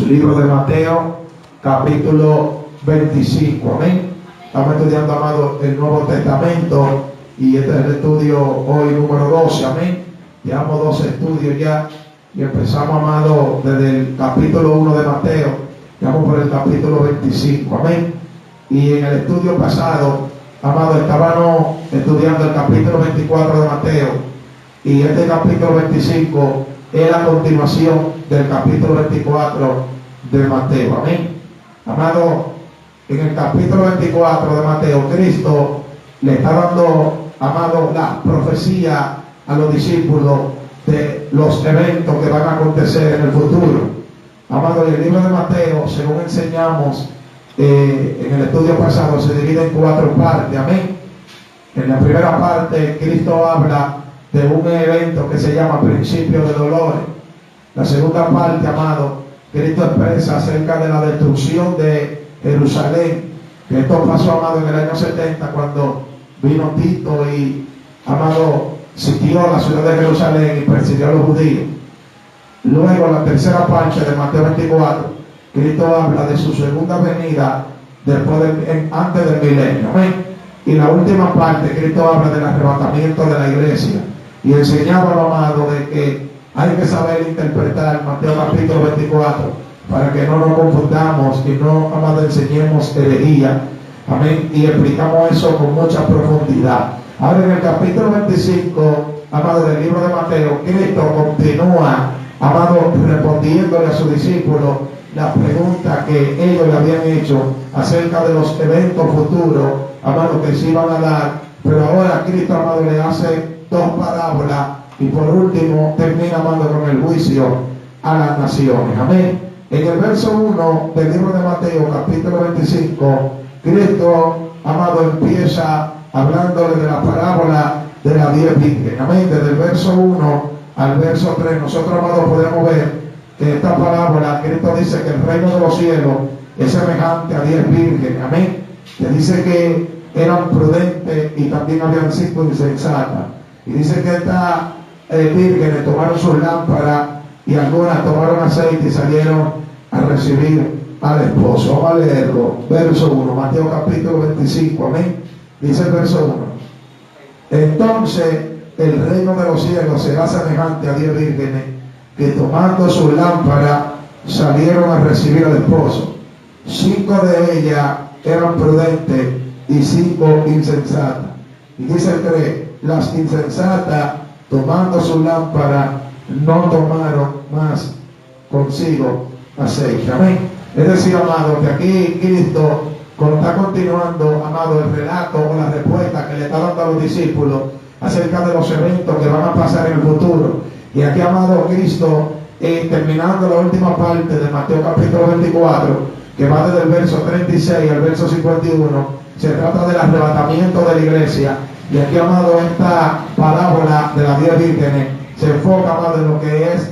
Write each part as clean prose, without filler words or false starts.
Libro de Mateo, capítulo 25. Amén. Estamos estudiando, amado, el Nuevo Testamento y este es el estudio hoy número 12. Amén. Llevamos 12 estudios ya y empezamos, amado, desde el capítulo 1 de Mateo. Llevamos por el capítulo 25. Amén. Y en el estudio pasado, amado, estábamos estudiando el capítulo 24 de Mateo y este capítulo 25 es la continuación del capítulo 24 de Mateo. Amén. Amado, en el capítulo 24 de Mateo, Cristo le está dando, amado, la profecía a los discípulos de los eventos que van a acontecer en el futuro. Amado, el libro de Mateo, según enseñamos en el estudio pasado, se divide en 4 partes. Amén. En la primera parte, Cristo habla de un evento que se llama principio de dolores. La segunda parte, amado, Cristo expresa acerca de la destrucción de Jerusalén, que esto pasó, amado, en el año 70, cuando vino Tito y, amado, sitió la ciudad de Jerusalén y persiguió a los judíos. Luego, la tercera parte de Mateo 24, Cristo habla de su segunda venida antes del milenio. Amén. Y la última parte, Cristo habla del arrebatamiento de la iglesia y enseñaba, amado, de que hay que saber interpretar Mateo capítulo 24 para que no nos confundamos y no, amado, enseñemos herejía. Amén. Y explicamos eso con mucha profundidad. Ahora, en el capítulo 25, amado, del libro de Mateo, Cristo continúa, amado, respondiéndole a sus discípulos la pregunta que ellos le habían hecho acerca de los eventos futuros, amado, que se iban a dar. Pero ahora Cristo, amado, le hace 2 parábolas y por último termina, amado, con el juicio a las naciones. Amén. En el verso 1 del libro de Mateo, capítulo 25, Cristo, amado, empieza hablándole de la parábola de las 10 vírgenes. Amén. Desde el verso 1 al verso 3, nosotros, amado, podemos ver que esta parábola, Cristo dice que el reino de los cielos es semejante a 10 vírgenes. Amén. Que dice que eran prudentes y también habían 5 insensatas. Y dice que estas vírgenes tomaron sus lámparas y algunas tomaron aceite y salieron a recibir al esposo. Vamos a leerlo. Verso 1, Mateo capítulo 25. Amén. Dice el verso 1. Entonces el reino de los cielos será semejante a 10 vírgenes que tomando su lámpara salieron a recibir al esposo. 5 de ellas eran prudentes y 5 insensatas. Y dice el 3, las insensatas tomando su lámpara no tomaron más consigo aceite. Amén. Es decir, amado, que aquí Cristo, cuando está continuando, amado, el relato o la respuesta que le está dando a los discípulos acerca de los eventos que van a pasar en el futuro. Y aquí, amado, Cristo, terminando la última parte de Mateo capítulo 24, que va desde el verso 36 al verso 51, se trata del arrebatamiento de la iglesia. Y aquí, amado, esta parábola de las 10 vírgenes se enfoca, amado, en lo que es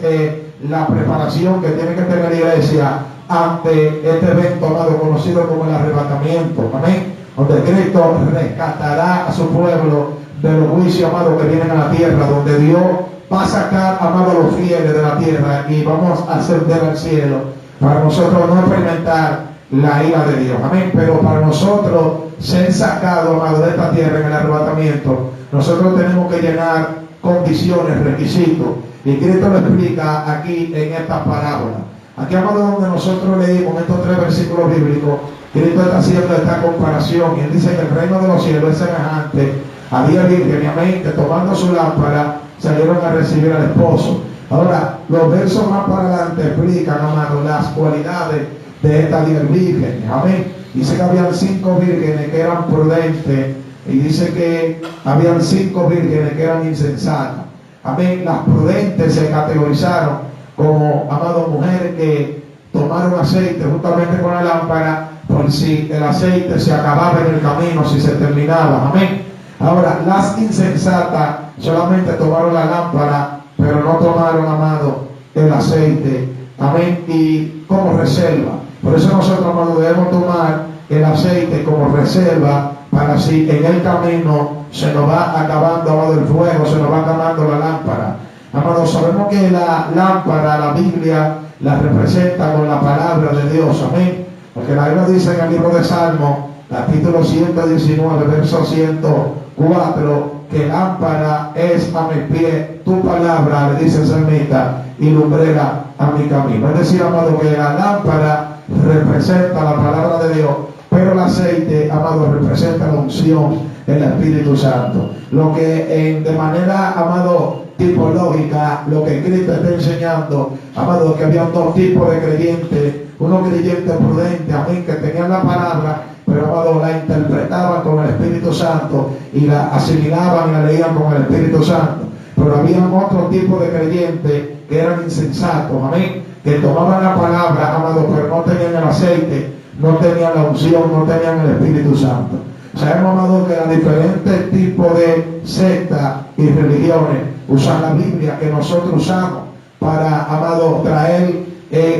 la preparación que tiene que tener la iglesia ante este evento, amado, conocido como el arrebatamiento. Amén. Donde Cristo rescatará a su pueblo de los juicios, amado, que vienen a la tierra, donde Dios va a sacar, amado, a los fieles de la tierra y vamos a ascender al cielo para nosotros no experimentar la ira de Dios. Amén. Pero para nosotros ser sacados, amado, de esta tierra en el arrebatamiento, nosotros tenemos que llenar condiciones, requisitos. Y Cristo lo explica aquí en esta parábola. Aquí, amado, donde nosotros leímos estos 3 versículos bíblicos, Cristo está haciendo esta comparación y él dice que el reino de los cielos es semejante a 10 vírgenes, amén, que tomando su lámpara salieron a recibir al esposo. Ahora, los versos más para adelante explican, amado, las cualidades de estas 10 vírgenes. Amén. Dice que habían 5 vírgenes que eran prudentes y dice que habían 5 vírgenes que eran insensatas. Amén. Las prudentes se categorizaron como, amado, mujeres que tomaron aceite juntamente con la lámpara por si el aceite se acababa en el camino, si se terminaba. Amén. Ahora, las insensatas solamente tomaron la lámpara, pero no tomaron, amado, el aceite. Amén. Y como reserva. Por eso nosotros, amado, debemos tomar el aceite como reserva para si en el camino se nos va acabando, amado, el fuego, se nos va acabando la lámpara. Amado, sabemos que la lámpara, la Biblia la representa con la palabra de Dios, amén. Porque la Biblia dice en el libro de Salmo, capítulo 119, verso 104, que lámpara es a mi pie tu palabra, le dice el salmista, y lumbrera a mi camino. Es decir, amado, que la lámpara representa la palabra de Dios, pero el aceite, amado, representa la unción del Espíritu Santo. Lo que de manera, amado, tipológica, lo que Cristo está enseñando, amado, que había dos tipos de creyentes, unos creyentes prudentes, amén, que tenían la palabra, pero amado, la interpretaban con el Espíritu Santo y la asimilaban y la leían con el Espíritu Santo. Pero había otro tipo de creyentes que eran insensatos, amén, que tomaban la palabra, amado, pero no tenían el aceite, no tenían la unción, no tenían el Espíritu Santo. Sabemos, amado, que los diferentes tipos de sectas y religiones usan la Biblia que nosotros usamos para, amado, traer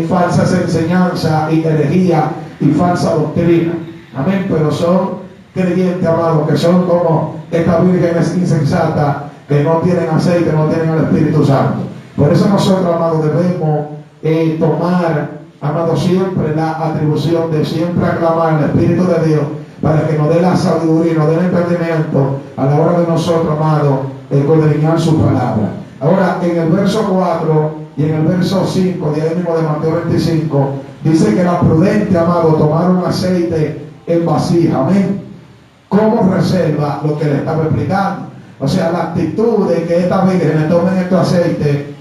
falsas enseñanzas y herejía y falsa doctrina. Amén, pero son creyentes, amados, que son como estas vírgenes insensatas que no tienen aceite, no tienen el Espíritu Santo. Por eso nosotros, amados, debemos tomar, amados, siempre la atribución de siempre aclamar al Espíritu de Dios para que nos dé la sabiduría y nos dé el entendimiento a la hora de nosotros, amados, escudriñar su palabra. Ahora, en el verso 4 y en el verso 5 de ahí mismo de Mateo 25, dice que la prudente, amado, tomaron aceite en vasija, amén, como reserva lo que le estaba explicando. O sea, la actitud de que estas vírgenes tomen este aceite,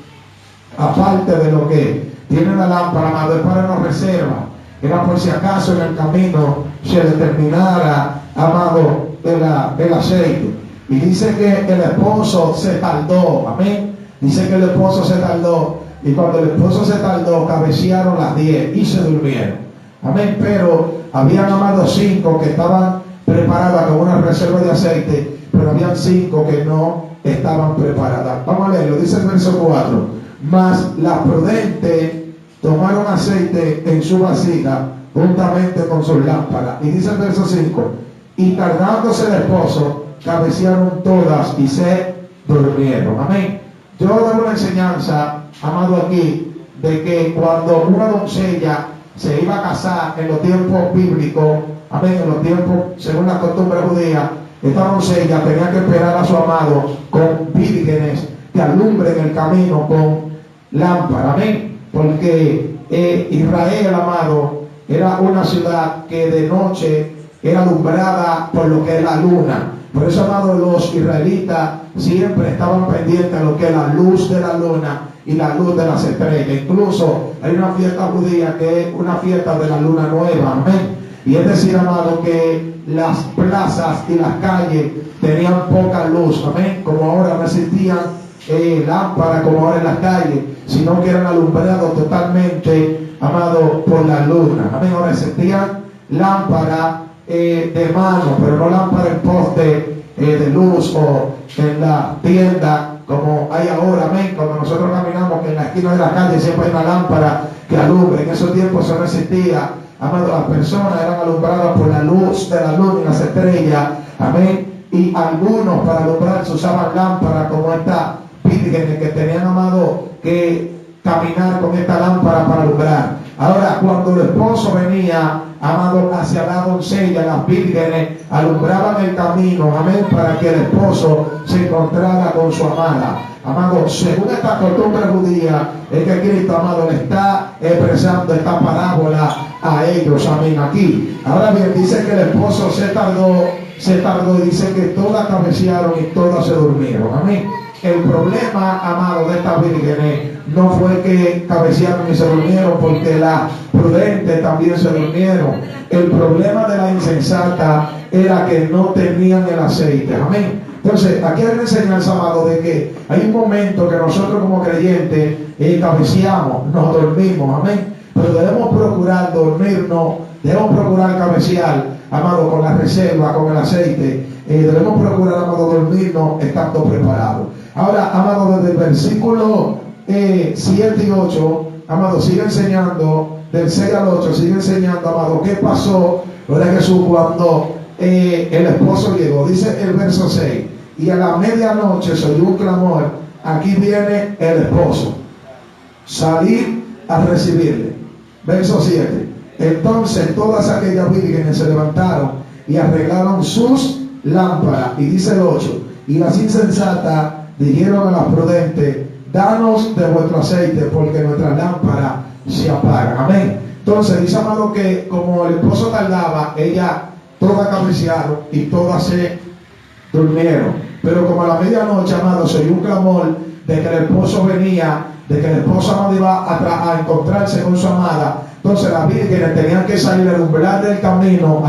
aparte de lo que tiene la lámpara, amado, es para no reserva. Era por si acaso en el camino se determinara, amado, el aceite. Y dice que el esposo se tardó, amén. Dice que el esposo se tardó, y cuando el esposo se tardó, cabecearon las 10 y se durmieron, amén. Pero habían, amado, 5 que estaban preparadas con una reserva de aceite, pero habían 5 que no estaban preparadas. Vamos a leerlo, dice el verso 4. Mas las prudentes tomaron aceite en su vasija juntamente con sus lámparas. Y dice el verso 5, y tardándose el esposo, cabecearon todas y se durmieron. Amén. Yo doy una enseñanza, amado, aquí, de que cuando una doncella se iba a casar en los tiempos bíblicos, amén, en los tiempos, según la costumbre judía, esta doncella tenía que esperar a su amado con vírgenes que alumbren el camino con lámpara, amén. Porque Israel, amado, era una ciudad que de noche era alumbrada por lo que es la luna. Por eso, amado, los israelitas siempre estaban pendientes a lo que es la luz de la luna y la luz de las estrellas. Incluso hay una fiesta judía que es una fiesta de la luna nueva, amén. Y es decir, amado, que las plazas y las calles tenían poca luz, amén. Como ahora no existían lámparas como ahora en las calles, sino que eran alumbrados totalmente, amado, por la luna, amén. Ahora existían lámparas de mano, pero no lámparas en poste de luz o en la tienda como hay ahora, amén. Cuando nosotros caminamos, que en la esquina de la calle siempre hay una lámpara que alumbre. En esos tiempos eso no existía, amado. Las personas eran alumbradas por la luz de la luna y las estrellas, amén. Y algunos para alumbrar se usaban lámparas como esta vírgenes que tenían, amado, que caminar con esta lámpara para alumbrar. Ahora, cuando el esposo venía, amado, hacia la doncella, las vírgenes alumbraban el camino, amén, para que el esposo se encontrara con su amada. Amado, según esta costumbre judía, es que Cristo, amado, le está expresando esta parábola a ellos, amén, aquí. Ahora bien, dice que el esposo se tardó y dice que todas cabecearon y todas se durmieron, amén. El problema, amado, de estas vírgenes no fue que cabecearon y se durmieron, porque las prudentes también se durmieron. El problema de la insensata era que no tenían el aceite, amén. Entonces, aquí hay una enseñanza, amado, de que hay un momento que nosotros como creyentes cabeceamos, nos dormimos, amén. Pero debemos procurar dormirnos, debemos procurar cabecear, amado, con la reserva, con el aceite. Debemos procurar, amado, dormirnos estando preparados. Ahora, amado, desde el versículo 7 y 8, amado, sigue enseñando, del 6 al 8, sigue enseñando, amado, qué pasó, Gloria a Jesús, cuando el esposo llegó. Dice el verso 6, y a la medianoche se oyó un clamor, aquí viene el esposo. Salid a recibirle. Verso 7. Entonces todas aquellas vírgenes se levantaron y arreglaron sus lámparas. Y dice el 8. Y las insensatas dijeron a las prudentes: danos de vuestro aceite, porque nuestras lámparas se apagan. Amén. Entonces dice, amado, que como el esposo tardaba, ellas todas cabecearon y todas se durmieron. Pero como a la medianoche, amado, se oyó un clamor de que el esposo venía, de que el esposo, amado, iba a encontrarse con su amada. Entonces las vírgenes tenían que salir a alumbrarle el camino,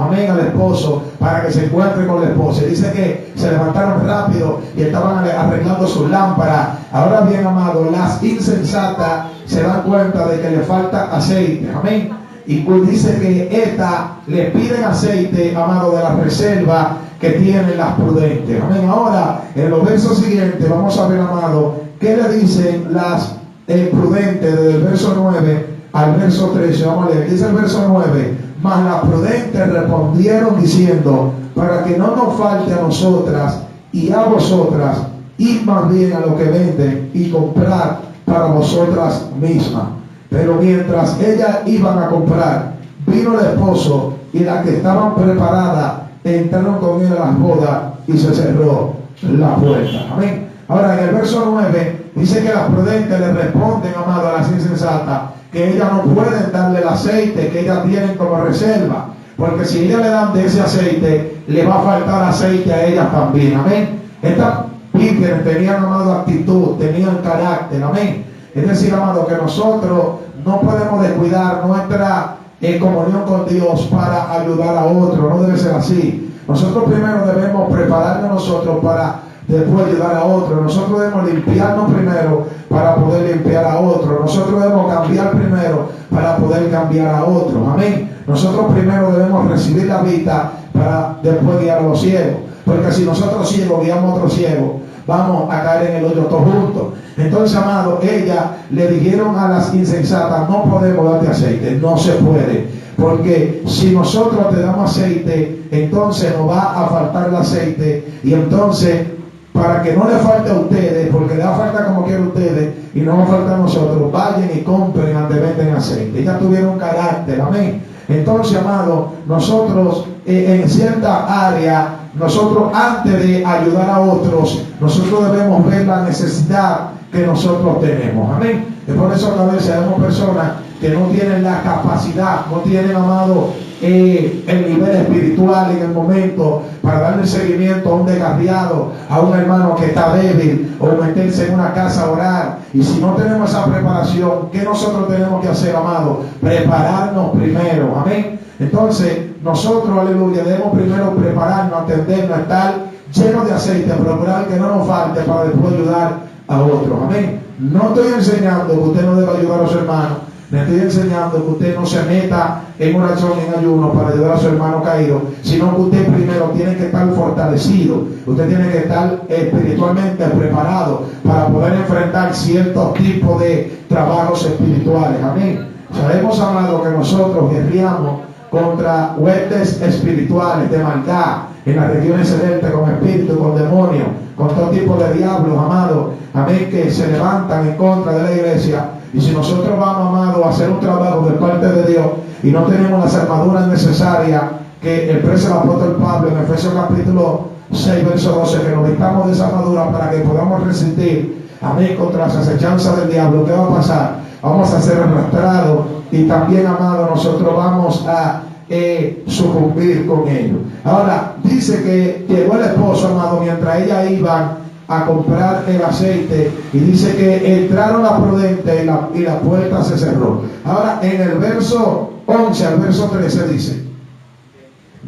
amén, al esposo, para que se encuentre con la esposa. Y dice que se levantaron rápido y estaban arreglando sus lámparas. Ahora bien, amado, las insensatas se dan cuenta de que le falta aceite, amén. Y pues dice que esta le piden aceite, amado, de la reserva que tienen las prudentes, amén. Ahora, en los versos siguientes, vamos a ver, amado, qué le dicen las prudentes, desde el verso 9 al verso 13. Vamos a leer. Dice el verso 9: mas las prudentes respondieron diciendo: para que no nos falte a nosotras y a vosotras, id más bien a lo que venden y comprad para vosotras mismas. Pero mientras ellas iban a comprar, vino el esposo, y las que estaban preparadas entraron con él a las bodas, y se cerró la puerta. Amén. Ahora, en el verso 9 dice que las prudentes le responden, amado, a las insensatas, que ellas no pueden darle el aceite que ellas tienen como reserva, porque si ellas le dan de ese aceite, le va a faltar aceite a ellas también. Amén. Estas vírgenes tenían, amado, actitud, tenían carácter. Amén. Es decir, amado, que nosotros no podemos descuidar nuestra comunión con Dios para ayudar a otro. No debe ser así. Nosotros primero debemos prepararnos nosotros para después ayudar a otro. Nosotros debemos limpiarnos primero para poder limpiar a otro. Nosotros debemos cambiar primero para poder cambiar a otro. Amén. Nosotros primero debemos recibir la vista para después guiar a los ciegos. Porque si nosotros ciegos guiamos a otros ciegos, vamos a caer en el hoyo todos juntos. Entonces, amado, ellas le dijeron a las insensatas: no podemos darte aceite, no se puede, porque si nosotros te damos aceite, entonces nos va a faltar el aceite, y entonces, para que no le falte a ustedes, porque le va a faltar como quiera a ustedes y no va a faltar a nosotros, vayan y compren antes venden aceite. Ellas tuvieron carácter, amén. Entonces, amado, nosotros en cierta área, nosotros antes de ayudar a otros, nosotros debemos ver la necesidad que nosotros tenemos, amén. Es por eso que a veces vemos personas que no tienen la capacidad, no tienen, amado, el nivel espiritual en el momento para darle seguimiento a un descarriado, a un hermano que está débil, o meterse en una casa a orar. Y si no tenemos esa preparación, ¿qué nosotros tenemos que hacer, amado? Prepararnos primero, amén. Entonces nosotros, aleluya, debemos primero prepararnos, atendernos, estar llenos de aceite, procurar que no nos falte para después ayudar a otros, amén. No estoy enseñando que usted no debe ayudar a su hermano, le estoy enseñando que usted no se meta en oración, en ayuno para ayudar a su hermano caído, sino que usted primero tiene que estar fortalecido, usted tiene que estar espiritualmente preparado para poder enfrentar ciertos tipos de trabajos espirituales, amén. Sabemos, amado, que nosotros guerreamos contra huestes espirituales de maldad en las regiones celestes, con espíritus, con demonios, con todo tipo de diablos, amado, amén, que se levantan en contra de la iglesia. Y si nosotros vamos, amado, a hacer un trabajo de parte de Dios y no tenemos las armaduras necesarias que expresa el apóstol Pablo en Efesios capítulo 6, verso 12, que nos vistamos de esa armadura para que podamos resistir, amén, contra las acechanzas del diablo, ¿qué va a pasar? Vamos a ser arrastrados y también, amado, nosotros vamos a sucumbir con ellos. Ahora, dice que llegó el esposo, amado, mientras ellas iban a comprar el aceite, y dice que entraron las prudentes y la puerta se cerró. Ahora, en el verso 11 al verso 13 dice: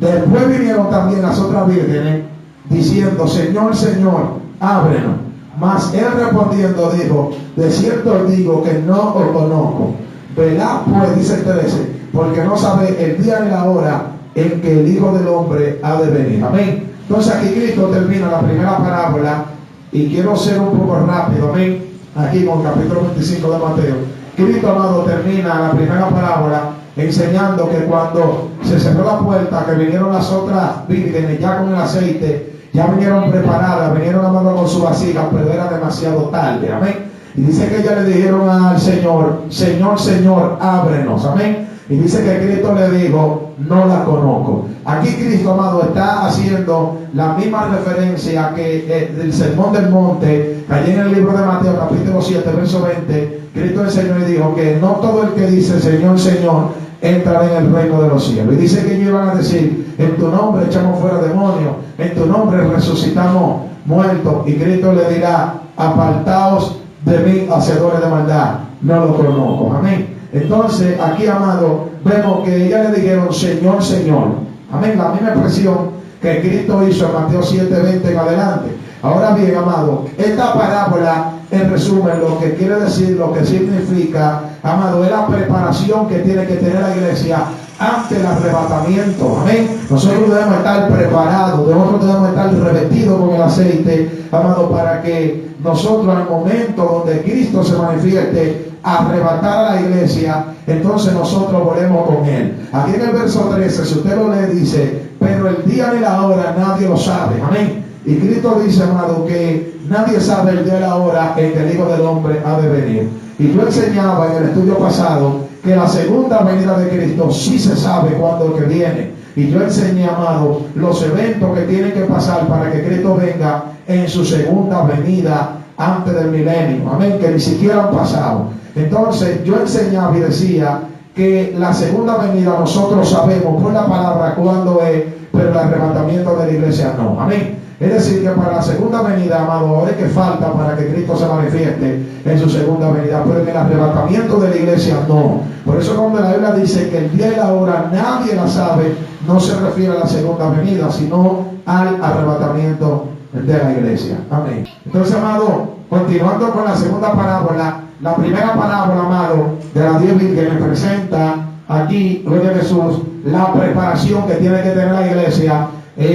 después vinieron también las otras vírgenes diciendo: Señor, Señor, ábrenos. Mas él respondiendo dijo: de cierto os digo que no os conozco. Velad pues, dice el 13, porque no sabe el día ni la hora en que el Hijo del Hombre ha de venir. Amén. Entonces aquí Cristo termina la primera parábola, y quiero ser un poco rápido, amén, aquí con el capítulo 25 de Mateo. Cristo, amado, termina la primera parábola enseñando que cuando se cerró la puerta, que vinieron las otras vírgenes ya con el aceite, ya vinieron preparadas, vinieron, amado, con su vasija, pero era demasiado tarde, amén. Y dice que ellas le dijeron al Señor, Señor, Señor, ábrenos, amén. Y dice que Cristo le dijo, no la conozco. Aquí Cristo, amado, está haciendo la misma referencia que del Sermón del Monte, allí en el libro de Mateo, capítulo 7, verso 20. Cristo enseñó y dijo que no todo el que dice Señor, Señor, entrará en el reino de los cielos. Y dice que ellos iban a decir, en tu nombre echamos fuera demonios, en tu nombre resucitamos muertos. Y Cristo le dirá, apartaos de mí, hacedores de maldad, no lo conozco. Amén. Entonces, aquí, amado, vemos que ellas le dijeron, Señor, Señor. Amén. La misma expresión que Cristo hizo en Mateo 7:20 en adelante. Ahora bien, amado, esta parábola, en resumen, lo que quiere decir, lo que significa, amado, es la preparación que tiene que tener la iglesia ante el arrebatamiento. Amén. Nosotros debemos estar preparados, nosotros debemos estar revestidos con el aceite, amado, para que nosotros, al momento donde Cristo se manifieste, arrebatar a la iglesia, entonces nosotros volvemos con él. Aquí en el verso 13, si usted lo lee, dice, pero el día ni la hora nadie lo sabe. Amén. Y Cristo dice, amado, que nadie sabe el día y la hora en que el Hijo del Hombre ha de venir. Y yo enseñaba en el estudio pasado que la segunda venida de Cristo sí se sabe cuándo que viene. Y yo enseñé, amado, los eventos que tienen que pasar para que Cristo venga en su segunda venida antes del milenio. Amén, que ni siquiera han pasado. Entonces yo enseñaba y decía que la segunda venida nosotros sabemos por la palabra cuándo es, pero el arrebatamiento de la iglesia no. Amén. Es decir, que para la segunda venida, amado, ahora es que falta para que Cristo se manifieste en su segunda venida, pero en el arrebatamiento de la iglesia no. Por eso cuando la Biblia dice que el día y la hora nadie la sabe, no se refiere a la segunda venida, sino al arrebatamiento de la iglesia. Amén. Entonces, amado, continuando con la segunda parábola, la primera parábola, amado, de las 10 vírgenes presenta aquí, luego de Jesús, la preparación que tiene que tener la iglesia,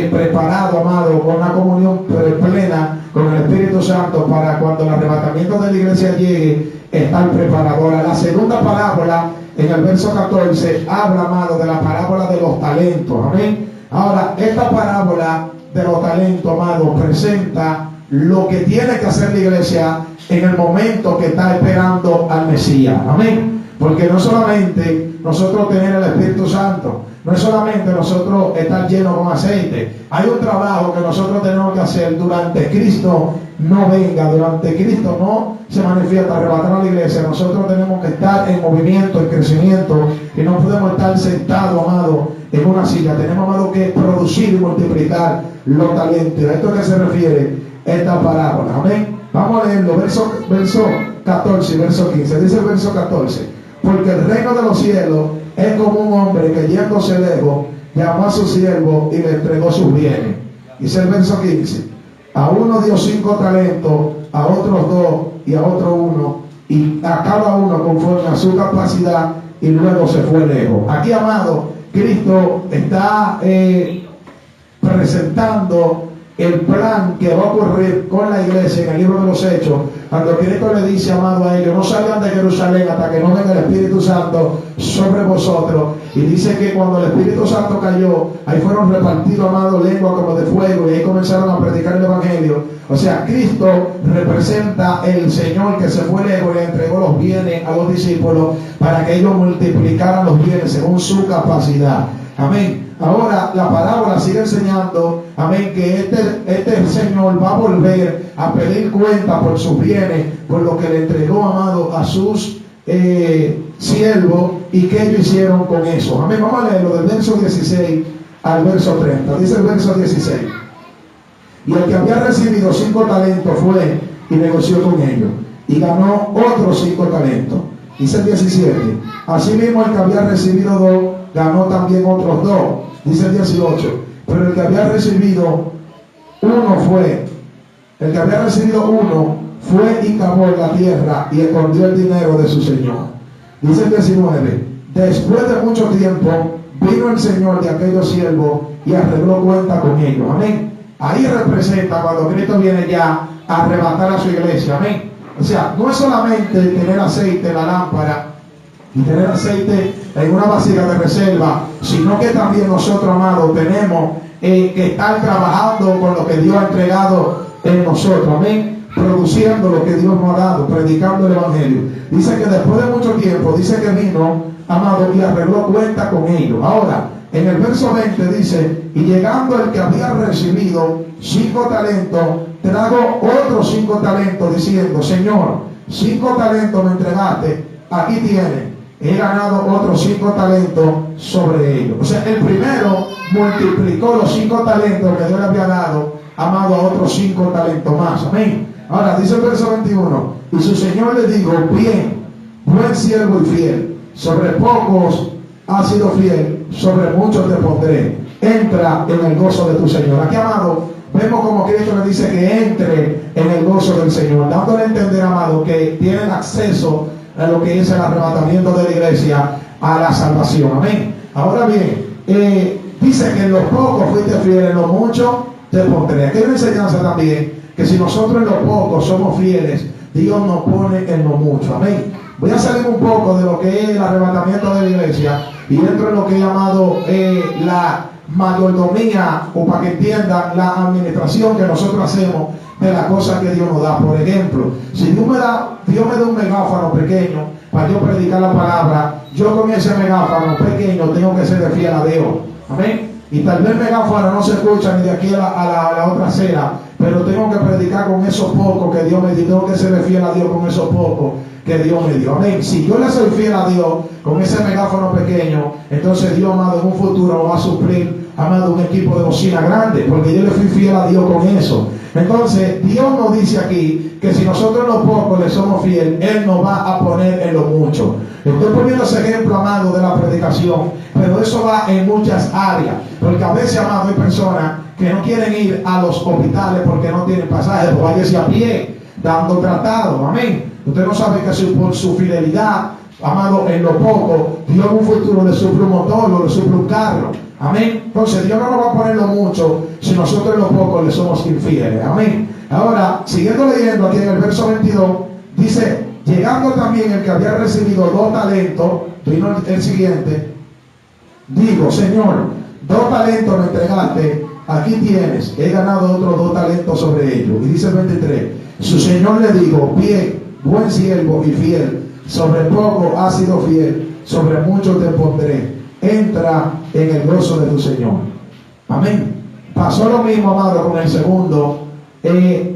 preparado, amado, con una comunión plena con el Espíritu Santo para cuando el arrebatamiento de la iglesia llegue, estar preparado. Ahora, la segunda parábola, en el verso 14, habla, amado, de la parábola de los talentos. Amén. Ahora, esta parábola de los talentos, amado, presenta lo que tiene que hacer la iglesia en el momento que está esperando al Mesías. Amén. Porque no solamente nosotros tener el Espíritu Santo, no es solamente nosotros estar llenos con aceite. Hay un trabajo que nosotros tenemos que hacer durante Cristo no venga, durante Cristo no se manifiesta, arrebatar a la iglesia. Nosotros tenemos que estar en movimiento, en crecimiento, y no podemos estar sentados, amado, en una silla. Tenemos, amado, que producir y multiplicar los talentos. ¿A esto a qué se refiere esta parábola? Amén. Vamos a leerlo, verso 14 y verso 15. Dice el verso 14: porque el reino de los cielos es como un hombre que yéndose lejos llamó a su siervo y le entregó sus bienes. Dice el verso 15: a uno dio 5 talentos, a otros 2 y a otro 1, y a cada uno conforme a su capacidad, y luego se fue lejos. Aquí, amado, Cristo está presentando el plan que va a ocurrir con la iglesia en el libro de los Hechos, cuando Cristo le dice, amado, a ellos: no salgan de Jerusalén hasta que no venga el Espíritu Santo sobre vosotros. Y dice que cuando el Espíritu Santo cayó, ahí fueron repartidos, amado, lenguas como de fuego, y ahí comenzaron a predicar el Evangelio. O sea, Cristo representa el Señor que se fue lejos y le entregó los bienes a los discípulos para que ellos multiplicaran los bienes según su capacidad. Amén. Ahora la parábola sigue enseñando, amén, que este Señor va a volver a pedir cuenta por sus bienes, por lo que le entregó, amado, a sus siervos, y que ellos hicieron con eso. Amén. Vamos a leerlo del verso 16 al verso 30. Dice el verso 16: y el que había recibido 5 talentos fue y negoció con ellos, y ganó otros 5 talentos. Dice el 17: asimismo el que había recibido 2 ganó también otros 2. Dice el 18: pero el que había recibido uno fue y cavó en la tierra y escondió el dinero de su señor. Dice el 19: después de mucho tiempo vino el señor de aquellos siervos y arregló cuenta con ellos. Amén. Ahí representa cuando Cristo viene ya a arrebatar a su iglesia. Amén. O sea, no es solamente tener aceite en la lámpara y tener aceite en una vasija de reserva, sino que también nosotros, amados, tenemos que estar trabajando con lo que Dios ha entregado en nosotros. Amén. produciendo lo que Dios nos ha dado, predicando el Evangelio. Dice que después de mucho tiempo, dice que vino, amado, y arregló cuenta con ellos. Ahora, en el verso 20 dice, y llegando el que había recibido 5 talentos, trajo otros 5 talentos, diciendo, Señor, 5 talentos me entregaste, aquí tienes, he ganado otros 5 talentos sobre ellos. O sea, el primero multiplicó los 5 talentos que Dios le había dado, amado, a otros 5 talentos más. Amén. Ahora dice el verso 21, y su Señor le dijo, bien, buen siervo y fiel, sobre pocos has sido fiel, sobre muchos te pondré, entra en el gozo de tu Señor. Aquí, amado, vemos como Cristo le dice que entre en el gozo del Señor, dándole a entender, amado, que tienen acceso a lo que es el arrebatamiento de la iglesia, a la salvación. Amén. Ahora bien, dice que en los pocos fuiste fiel, en los muchos te pondré. Aquí hay una enseñanza también, que si nosotros en los pocos somos fieles, Dios nos pone en lo mucho. Amén. Voy a salir un poco de lo que es el arrebatamiento de la iglesia y entro en lo que he llamado la mayordomía, o para que entiendan la administración que nosotros hacemos de las cosas que Dios nos da. Por ejemplo, si Dios me da un megáfono pequeño para yo predicar la palabra, yo con ese megáfono pequeño tengo que ser fiel a Dios. Amén. Y tal vez el megáfono no se escucha ni de aquí a la otra acera, pero tengo que predicar con esos pocos que Dios me dio. Tengo que ser fiel a Dios con esos pocos que Dios me dio. Amén. Si yo le soy fiel a Dios con ese megáfono pequeño, entonces Dios, amado, en un futuro va a suplir, amado, un equipo de bocina grande, porque yo le fui fiel a Dios con eso. Entonces Dios nos dice aquí que si nosotros en lo poco le somos fiel, Él nos va a poner en lo mucho. Estoy poniendo ese ejemplo, amado, de la predicación, pero eso va en muchas áreas, porque a veces, amado, hay personas que no quieren ir a los hospitales porque no tienen pasaje, pues váyase a pie, dando tratado. Amén. Usted no sabe que por su fidelidad, amado, en lo poco, Dios en un futuro le suple un motor o le suple un carro. Amén. Entonces Dios no nos va a poner lo mucho si nosotros en lo poco le somos infieles. Amén. Ahora, siguiendo leyendo aquí en el verso 22, dice, llegando también el que había recibido 2 talentos, vino el siguiente, digo, Señor, 2 talentos me entregaste, aquí tienes, he ganado otros 2 talentos sobre ellos. Y dice el 23, su Señor le dijo, bien, buen siervo y fiel, sobre poco has sido fiel, sobre mucho te pondré, entra en el gozo de tu Señor. Amén. Pasó lo mismo, amado, con el segundo.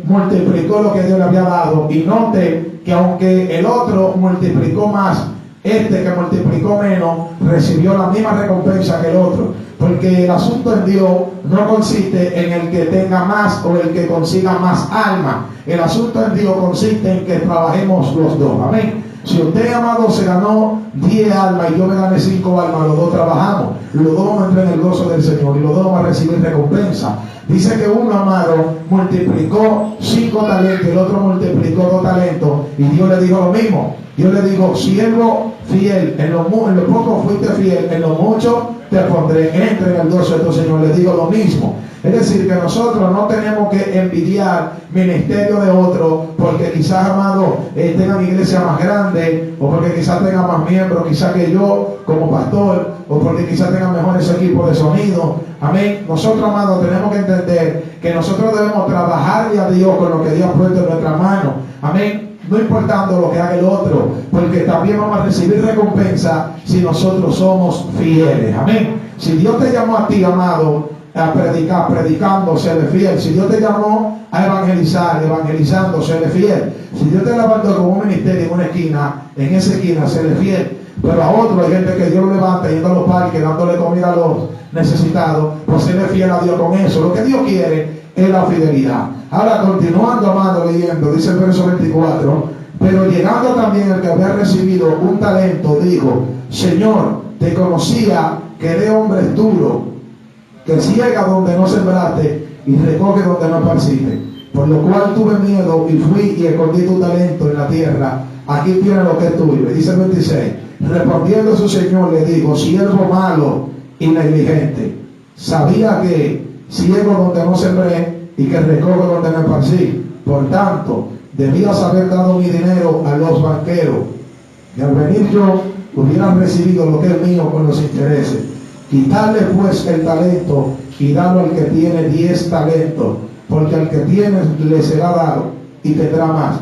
Multiplicó lo que Dios le había dado, y note que aunque el otro multiplicó más, este que multiplicó menos recibió la misma recompensa que el otro, porque el asunto en Dios no consiste en el que tenga más o el que consiga más alma. El asunto en Dios consiste en que trabajemos los dos. Amén. Si usted, amado, se ganó 10 almas y yo me gané 5 almas, los dos trabajamos, los dos vamos a entrar en el gozo del Señor y los dos vamos a recibir recompensa. Dice que uno, amado, multiplicó 5 talentos, el otro multiplicó 2 talentos, y Dios le dijo lo mismo. Dios le dijo, siervo fiel, en lo poco fuiste fiel, en lo mucho te pondré, entre en el gozo de tu Señor. Le digo lo mismo. Es decir, que nosotros no tenemos que envidiar ministerio de otro porque quizás, amado, tenga mi iglesia más grande, o porque quizás tenga más miembros, quizás que yo como pastor, o porque quizás tenga mejores equipos de sonido. Amén. Nosotros, amados, tenemos que entender que nosotros debemos trabajarle a Dios con lo que Dios ha puesto en nuestra mano. Amén. No importando lo que haga el otro, porque también vamos a recibir recompensa si nosotros somos fieles. Amén. Si Dios te llamó a ti, amado, a predicar, predicando, séle fiel. Si Dios te llamó a evangelizar, evangelizando, séle fiel. Si Dios te levantó como un ministerio en una esquina, en esa esquina, séle fiel. Pero a otro hay gente que Dios lo levanta yendo a los parques, dándole comida a los necesitados, pues séle fiel a Dios con eso. Lo que Dios quiere es la fidelidad. Ahora, continuando, amado, leyendo, dice el verso 24, pero llegando también el que había recibido un talento, dijo, Señor, te conocía que eres hombre duro, que ciega donde no sembraste y recoge donde no esparciste. Por lo cual tuve miedo y fui y escondí tu talento en la tierra. Aquí tiene lo que es tuyo. Y dice el 26, respondiendo su Señor le dijo, siervo malo y negligente, sabía que ciego donde no sembré y que recoge donde no esparcí. Por tanto, debías haber dado mi dinero a los banqueros, y al venir yo hubieran recibido lo que es mío con los intereses. Quitarle pues el talento y darlo al que tiene 10 talentos, porque al que tiene le será dado y tendrá más.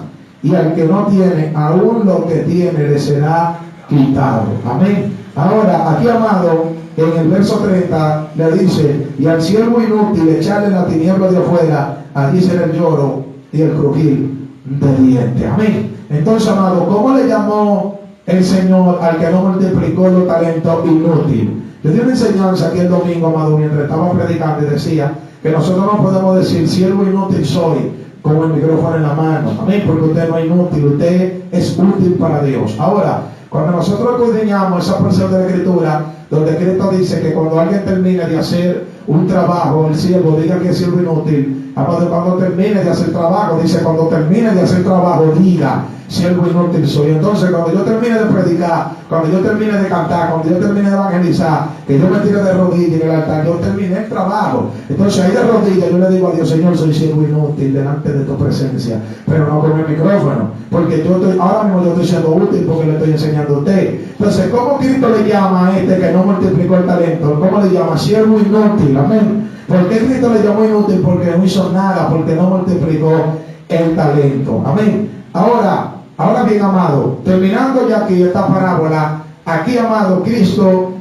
Y al que no tiene, aún lo que tiene le será quitado. Amén. Ahora, aquí, amado, en el verso 30 le dice: y al siervo inútil echarle la tiniebla de afuera, allí será el lloro y el crujir de dientes. Amén. Entonces, amado, ¿cómo le llamó el Señor al que no multiplicó los talentos inútil? Yo di una enseñanza aquí el domingo, amado, mientras estaba predicando, y decía que nosotros no podemos decir siervo inútil soy con el micrófono en la mano. Amén, porque usted no es inútil, usted es útil para Dios. Ahora, cuando nosotros escudriñamos esa porción de la Escritura donde Cristo dice que cuando alguien termine de hacer un trabajo, el siervo diga que es siervo inútil. Cuando termine de hacer trabajo, dice cuando termine de hacer trabajo, diga siervo inútil soy. Entonces, cuando yo termine de predicar, cuando yo termine de cantar, cuando yo termine de evangelizar, que yo me tire de rodillas en el altar, yo terminé el trabajo. Entonces, ahí de rodillas yo le digo a Dios: Señor, soy siervo inútil delante de tu presencia, pero no con el micrófono, porque ahora mismo yo estoy siendo útil porque le estoy enseñando a usted. Entonces, ¿cómo Cristo le llama a este que no multiplicó el talento? ¿Cómo le llama? Siervo inútil. Amén. ¿Por qué Cristo le llamó inútil? Porque no hizo nada, porque no multiplicó el talento. Amén. Ahora bien, amado, terminando ya aquí esta parábola, aquí, amado, Cristo,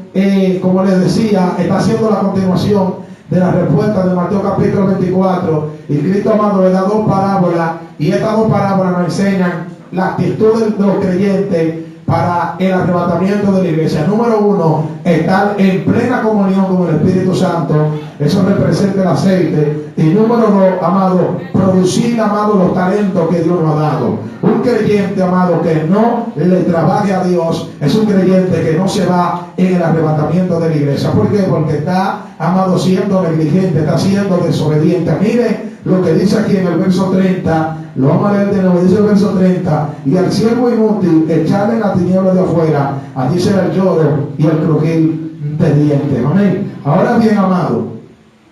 como les decía, está haciendo la continuación de la respuesta de Mateo capítulo 24. Y Cristo, amado, le da dos parábolas, y estas dos parábolas nos enseñan la actitud de los creyentes para el arrebatamiento de la iglesia. Número uno, estar en plena comunión con el Espíritu Santo. Eso representa el aceite. Y número dos, amado, producir, amado, los talentos que Dios nos ha dado. Un creyente, amado, que no le trabaje a Dios, es un creyente que no se va en el arrebatamiento de la iglesia. ¿Por qué? Porque está, amado, siendo negligente, está siendo desobediente. Mire lo que dice aquí en el verso 30. Lo vamos a leer de nuevo. Dice el verso 30: y al siervo inútil echarle en la tiniebla de afuera, allí será el lloro y el crujir de dientes. Amén. Ahora bien, amado,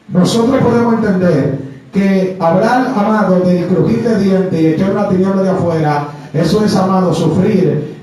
nosotros podemos entender que hablar, amado, del crujir de dientes y echar una tiniebla de afuera, eso es, amado, sufrir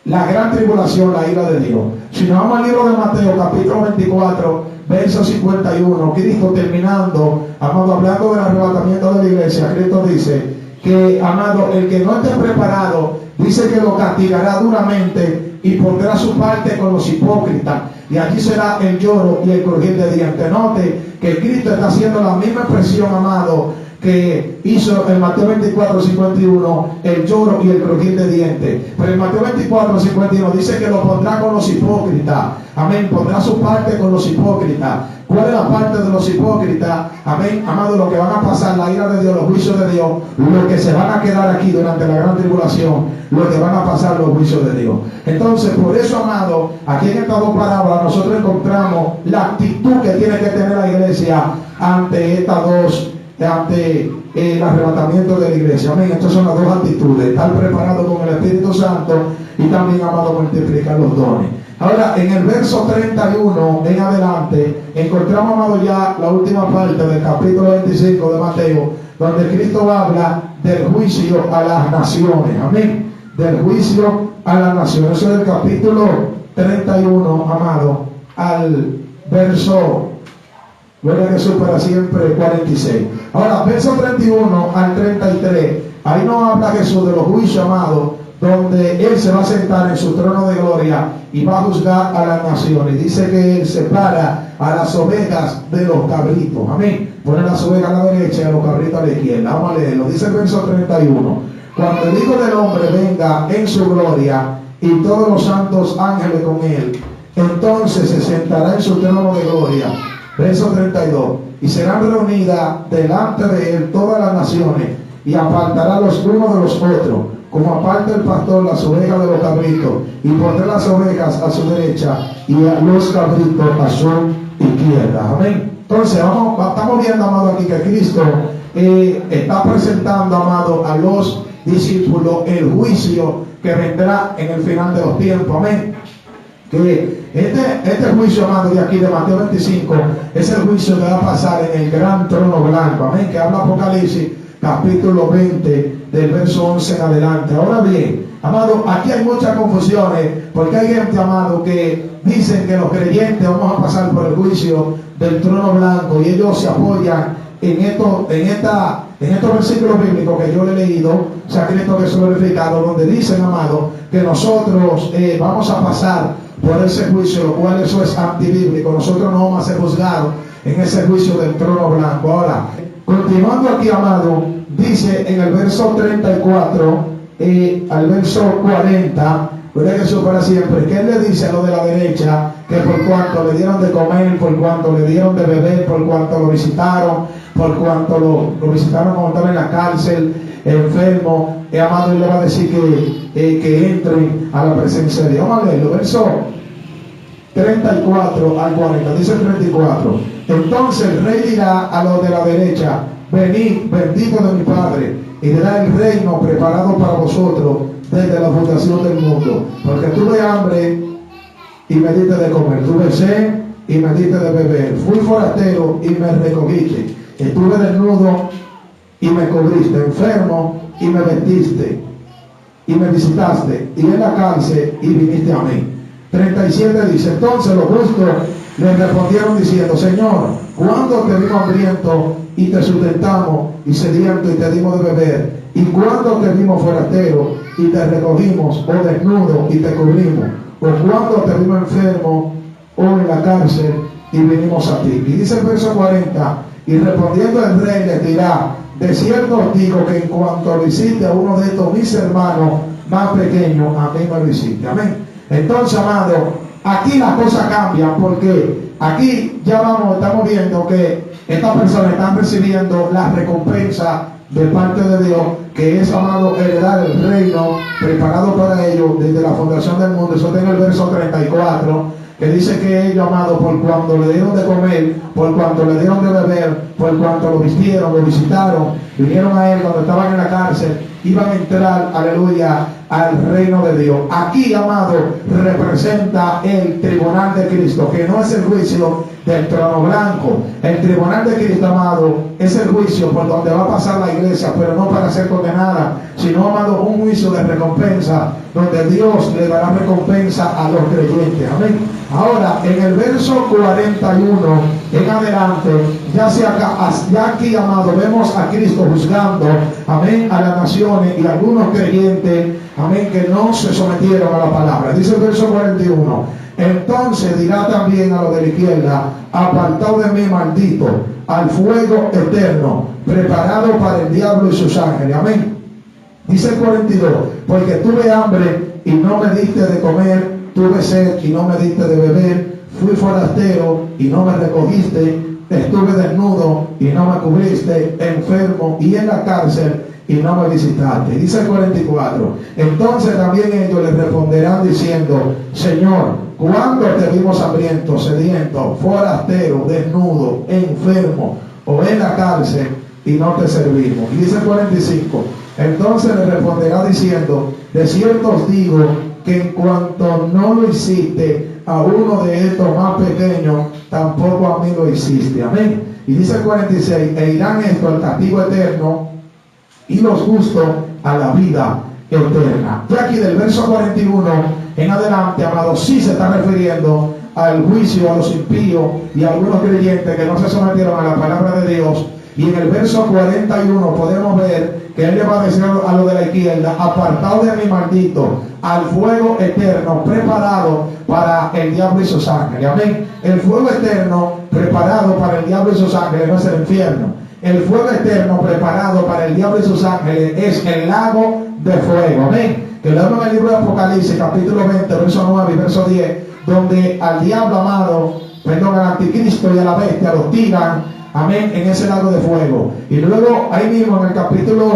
la gran tribulación, la ira de Dios. Si nos vamos al libro de Mateo capítulo 24, verso 51, Cristo terminando, amado, hablando del arrebatamiento de la iglesia, Cristo dice que, amado, el que no esté preparado, dice que lo castigará duramente y pondrá su parte con los hipócritas, y allí será el lloro y el crujir de dientes. Note que Cristo está haciendo la misma expresión, amado, que hizo en Mateo 24, 51, el lloro y el crujir de dientes. Pero en Mateo 24, 51 dice que lo pondrá con los hipócritas. Amén, pondrá su parte con los hipócritas. ¿Cuál es la parte de los hipócritas? Amén, amado, lo que van a pasar, la ira de Dios, los juicios de Dios, los que se van a quedar aquí durante la gran tribulación, los que van a pasar los juicios de Dios. Entonces, por eso, amado, aquí en estas dos parábolas nosotros encontramos la actitud que tiene que tener la iglesia ante estas dos, ante el arrebatamiento de la iglesia. Amén. Estas son las dos actitudes: estar preparado con el Espíritu Santo y también, amado, multiplicar los dones. Ahora, en el verso 31 en adelante, encontramos, amado, ya la última parte del capítulo 25 de Mateo, donde Cristo habla del juicio a las naciones. Amén. Del juicio a las naciones. Eso es el capítulo 31, amado, al verso, gloria a Jesús para siempre, 46. Ahora, verso 31 al 33, ahí nos habla Jesús de los juicios, amado, donde Él se va a sentar en su trono de gloria y va a juzgar a las naciones. Dice que Él separa a las ovejas de los cabritos. Amén. Pone las ovejas a la derecha y a los cabritos a la izquierda. Vamos a leerlo. Dice el verso 31. Cuando el Hijo del Hombre venga en su gloria y todos los santos ángeles con Él, entonces se sentará en su trono de gloria. Verso 32. Y serán reunidas delante de Él todas las naciones, y apartará los unos de los otros, como aparta el pastor las ovejas de los cabritos, y pondrá las ovejas a su derecha y a los cabritos a su izquierda. Amén. Entonces, estamos viendo, amado, aquí que Cristo está presentando, amado, a los discípulos el juicio que vendrá en el final de los tiempos. Amén. Que este juicio, amado, de aquí de Mateo 25 es el juicio que va a pasar en el gran trono blanco. Amén. Que habla Apocalipsis capítulo 20 del verso 11 en adelante. Ahora bien, amado, aquí hay muchas confusiones, porque hay gente, amado, que dicen que los creyentes vamos a pasar por el juicio del trono blanco, y ellos se apoyan en esta en estos versículos bíblicos que yo le he leído, o sea, Cristo Jesús glorificado, donde dicen, amado, que nosotros vamos a pasar por ese juicio, lo cual eso es antibíblico. Nosotros no vamos a ser juzgados en ese juicio del trono blanco. Ahora, continuando aquí, amado, dice en el verso 34 al verso 40, gloria a Jesús para siempre, que él le dice a lo de la derecha, que por cuanto le dieron de comer, por cuanto le dieron de beber, por cuanto lo visitaron, por cuanto lo visitaron cuando estaba en la cárcel, enfermo, amado, él le va a decir que entren a la presencia de Dios. Vamos a leerlo, verso 34 al 40, dice el 34. Entonces el rey dirá a los de la derecha: venid, bendito de mi Padre, y le da el reino preparado para vosotros desde la fundación del mundo. Porque tuve hambre y me diste de comer, tuve sed y me diste de beber, fui forastero y me recogiste, estuve desnudo y me cubriste, enfermo y me vestiste, y me visitaste, y en la cárcel y viniste a mí. 37 dice: entonces los justos le respondieron diciendo: Señor, ¿cuándo te vimos hambriento y te sustentamos, y sediento y te dimos de beber? ¿Y cuándo te vimos forastero y te recogimos, o desnudo y te cubrimos? ¿O cuándo te vimos enfermo o en la cárcel y vinimos a ti? Y dice el verso 40: y respondiendo el rey les dirá: de cierto os digo que en cuanto lo hiciste a uno de estos mis hermanos más pequeños, a mí me lo hiciste. Amén. Entonces, amado, aquí las cosas cambian, porque aquí ya estamos viendo que estas personas están recibiendo la recompensa de parte de Dios, que es, amado, heredar el reino preparado para ellos desde la fundación del mundo. Eso está en el verso 34, que dice que ellos, amado, por cuanto le dieron de comer, por cuanto le dieron de beber, por cuanto lo vistieron, lo visitaron, vinieron a él cuando estaban en la cárcel, iban a entrar, aleluya, al reino de Dios. Aquí, amado, representa el tribunal de Cristo, que no es el juicio del trono blanco. El tribunal de Cristo, amado, es el juicio por donde va a pasar la iglesia, pero no para ser condenada, sino, amado, un juicio de recompensa, donde Dios le dará recompensa a los creyentes. Amén. Ahora, en el verso 41 en adelante, ya aquí, amado, vemos a Cristo juzgando, amén, a las naciones y a algunos creyentes, amén, que no se sometieron a la palabra. Dice el verso 41: entonces dirá también a los de la izquierda: apartado de mí, maldito, al fuego eterno, preparado para el diablo y sus ángeles. Amén. Dice el 42: porque tuve hambre y no me diste de comer, tuve sed y no me diste de beber, fui forastero y no me recogiste, estuve desnudo y no me cubriste, enfermo y en la cárcel y no me visitaste. Dice el 44: entonces también ellos le responderán diciendo: Señor, ¿cuándo te vimos hambriento, sediento, forastero, desnudo, enfermo o en la cárcel y no te servimos? Y dice el 45: entonces le responderá diciendo: de cierto os digo que en cuanto no lo hiciste a uno de estos más pequeños, tampoco a mí lo hiciste. Amén. Y dice el 46: e irán esto al castigo eterno y los justos a la vida eterna. Ya aquí del verso 41 en adelante, amado, sí se está refiriendo al juicio a los impíos y a algunos creyentes que no se sometieron a la palabra de Dios. Y en el verso 41 podemos ver que él le va a decir a lo de la izquierda: apartado de mí, maldito, al fuego eterno preparado para el diablo y sus ángeles. Amén. El fuego eterno preparado para el diablo y sus ángeles no es el infierno. El fuego eterno preparado para el diablo y sus ángeles es el lago de fuego. Amén. Que lo vemos en el libro de Apocalipsis, capítulo 20, verso 9 y verso 10, donde al diablo, amado, perdón, al anticristo y a la bestia los tiran, amén, en ese lago de fuego. Y luego ahí mismo en el capítulo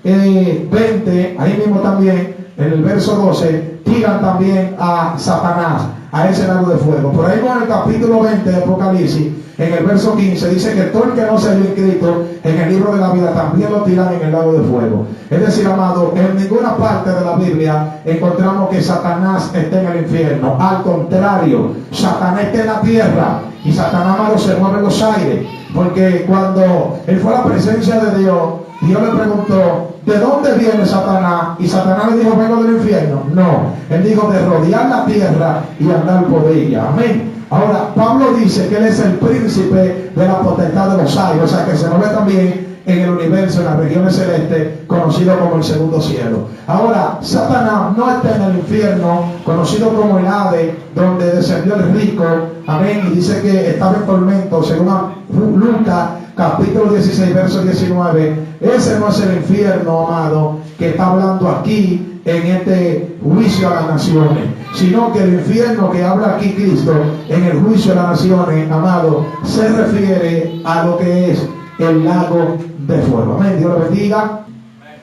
20, ahí mismo también en el verso 12, tiran también a Satanás a ese lago de fuego. Por ahí con el capítulo 20 de Apocalipsis, en el verso 15, dice que todo el que no se haya inscrito en el libro de la vida también lo tiran en el lago de fuego. Es decir, amado, en ninguna parte de la Biblia encontramos que Satanás esté en el infierno. Al contrario, Satanás está en la tierra y Satanás, amado, se mueve en los aires. Porque cuando él fue a la presencia de Dios, Dios le preguntó: ¿de dónde viene Satanás? Y Satanás le dijo: vengo del infierno. No, él dijo: de rodear la tierra y andar por ella. Amén. Ahora, Pablo dice que él es el príncipe de la potestad de los aires, o sea que se mueve también en el universo, en las regiones celestes, conocido como el segundo cielo. Ahora, Satanás no está en el infierno, conocido como el Hades, donde descendió el rico, amén, y dice que estaba en tormento, según Lucas, capítulo 16, verso 19. Ese no es el infierno, amado, que está hablando aquí en este juicio a las naciones, sino que el infierno que habla aquí Cristo en el juicio a las naciones, amado, se refiere a lo que es el lago de fuego. Amén, Dios lo bendiga.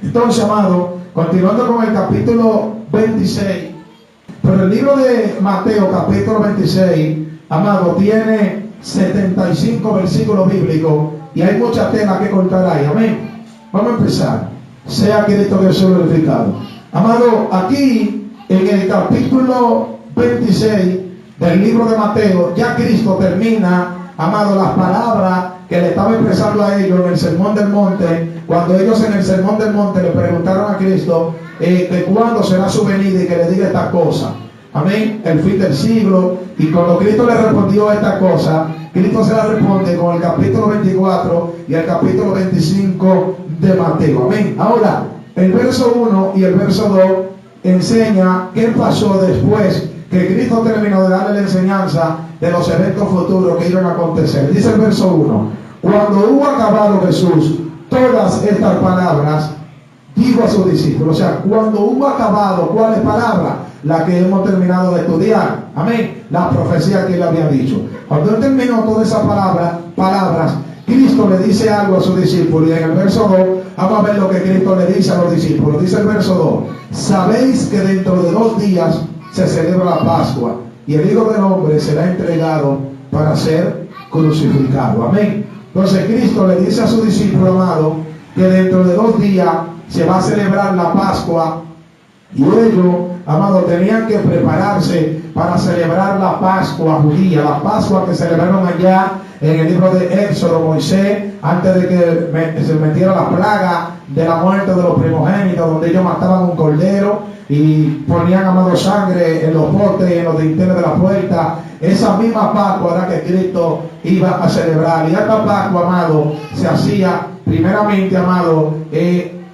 Entonces, amado, continuando con el capítulo 26, pero el libro de Mateo, capítulo 26, amado, tiene 75 versículos bíblicos y hay mucha tela que cortar ahí. Amén. Vamos a empezar. Sea Cristo Jesús glorificado. Amado, aquí en el capítulo 26 del libro de Mateo, ya Cristo termina, amado, las palabras que le estaba expresando a ellos en el Sermón del Monte, cuando ellos en el Sermón del Monte le preguntaron a Cristo de cuándo será su venida y que le diga esta cosa. Amén, el fin del siglo. Y cuando Cristo le respondió esta cosa, Cristo se la responde con el capítulo 24 y el capítulo 25 de Mateo. Amén. Ahora, el verso 1 y el verso 2 enseña qué pasó después que Cristo terminó de darle la enseñanza de los eventos futuros que iban a acontecer. Dice el verso 1: cuando hubo acabado Jesús todas estas palabras, dijo a sus discípulos. O sea, cuando hubo acabado, ¿cuáles palabras? La que hemos terminado de estudiar. Amén. La profecía que él había dicho. Cuando él terminó todas esas palabras, Cristo le dice algo a sus discípulos. Y en el verso 2, vamos a ver lo que Cristo le dice a los discípulos. Dice el verso 2: sabéis que dentro de 2 días se celebra la Pascua, y el Hijo del Hombre será entregado para ser crucificado. Amén. Entonces Cristo le dice a sus discípulos, amado, que dentro de 2 días se va a celebrar la Pascua, y ellos, amado, tenían que prepararse para celebrar la Pascua judía, la Pascua que celebraron allá en el libro de Éxodo, Moisés, antes de que se metiera la plaga de la muerte de los primogénitos, donde ellos mataban un cordero y ponían, amado, sangre en los postes y en los dinteles de la puerta. Esa misma Pascua era que Cristo iba a celebrar. Y esta Pascua, amado, se hacía primeramente, amado,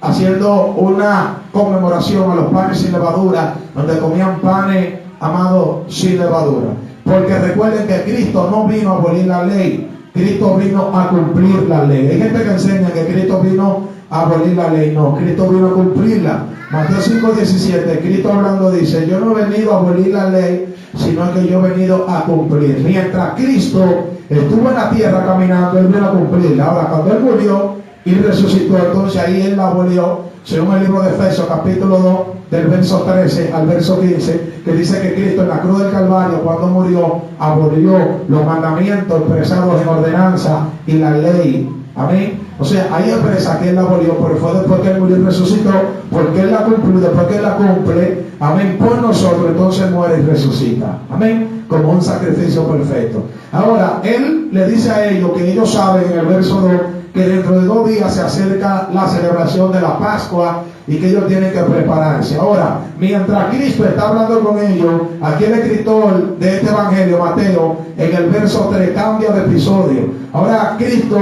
haciendo una conmemoración a los panes sin levadura, donde comían panes, amado, sin levadura. Porque recuerden que Cristo no vino a abolir la ley, Cristo vino a cumplir la ley. Hay gente que enseña que Cristo vino a abolir la ley. No, Cristo vino a cumplirla. Mateo 5:17, Cristo hablando dice: yo no he venido a abolir la ley, sino que yo he venido a cumplir. Mientras Cristo estuvo en la tierra caminando, él vino a cumplirla. Ahora, cuando él murió y resucitó, entonces ahí él la abolió, según el libro de Efesios, capítulo 2, del verso 13 al verso 15, que dice que Cristo en la cruz del Calvario, cuando murió, abolió los mandamientos expresados en ordenanza y la ley. Amén. O sea, ahí expresa que él la abolió, pero fue después que él murió y resucitó, porque él la cumplió, después que él la cumple, amén, por nosotros, entonces muere y resucita. Amén. Como un sacrificio perfecto. Ahora, él le dice a ellos que ellos saben en el verso 2 que dentro de 2 días se acerca la celebración de la Pascua y que ellos tienen que prepararse. Ahora, mientras Cristo está hablando con ellos, aquí el escritor de este evangelio, Mateo, en el verso 3 cambia de episodio. Ahora Cristo,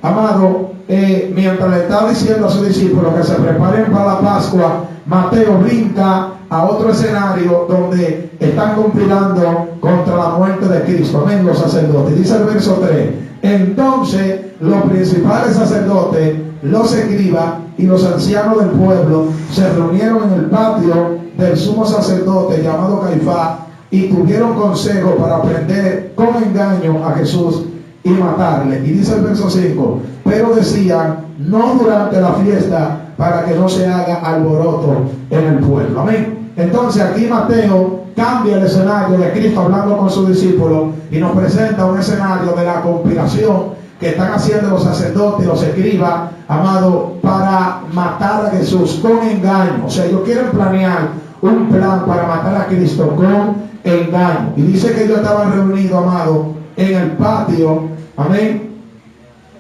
amado, mientras le está diciendo a sus discípulos que se preparen para la Pascua, Mateo brinca a otro escenario donde están conspirando contra la muerte de Cristo. Amén, los sacerdotes. Dice el verso 3: entonces los principales sacerdotes, los escribas y los ancianos del pueblo se reunieron en el patio del sumo sacerdote llamado Caifás y tuvieron consejo para prender con engaño a Jesús y matarle. Y dice el verso 5: pero decían, no durante la fiesta, para que no se haga alboroto en el pueblo. Amén. Entonces aquí Mateo cambia el escenario de Cristo hablando con sus discípulos y nos presenta un escenario de la conspiración que están haciendo los sacerdotes y los escribas, amado, para matar a Jesús con engaño. O sea, ellos quieren planear un plan para matar a Cristo con engaño. Y dice que ellos estaban reunidos, amado, en el patio, amén,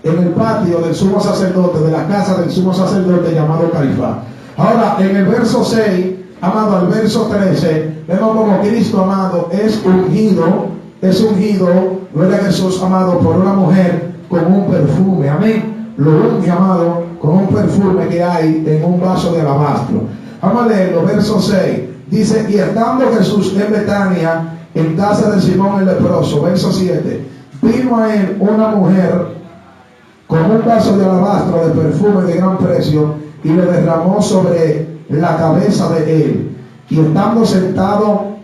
en el patio del sumo sacerdote, de la casa del sumo sacerdote llamado Caifás. Ahora, en el verso 6, amado, al verso 13, vemos como Cristo, amado, es ungido, gloria a Jesús, amado, por una mujer con un perfume. Amén. lo unge, amado, con un perfume que hay en un vaso de alabastro. Vamos a leerlo, verso 6. Dice, y estando Jesús en Betania, en casa de Simón el leproso, verso 7, vino a él una mujer con un vaso de alabastro de perfume de gran precio y lo derramó sobre la cabeza de él. Y estando sentado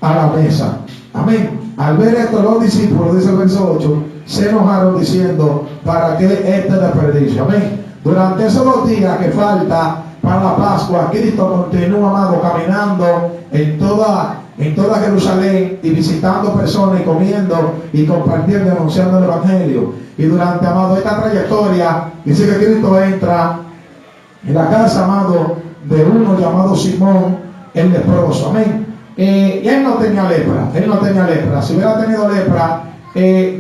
a la mesa. Amén. Al ver esto, los discípulos, dice el verso 8, se enojaron diciendo, ¿para qué este desperdicio? Amén. Durante esos 2 días que falta para la Pascua, Cristo continúa, amado, caminando en toda Jerusalén y visitando personas y comiendo y compartiendo y anunciando el Evangelio. Y durante, amado, esta trayectoria, dice que Cristo entra en la casa, amado, de uno llamado Simón el leproso. Amén. Y él no tenía lepra. Si hubiera tenido lepra,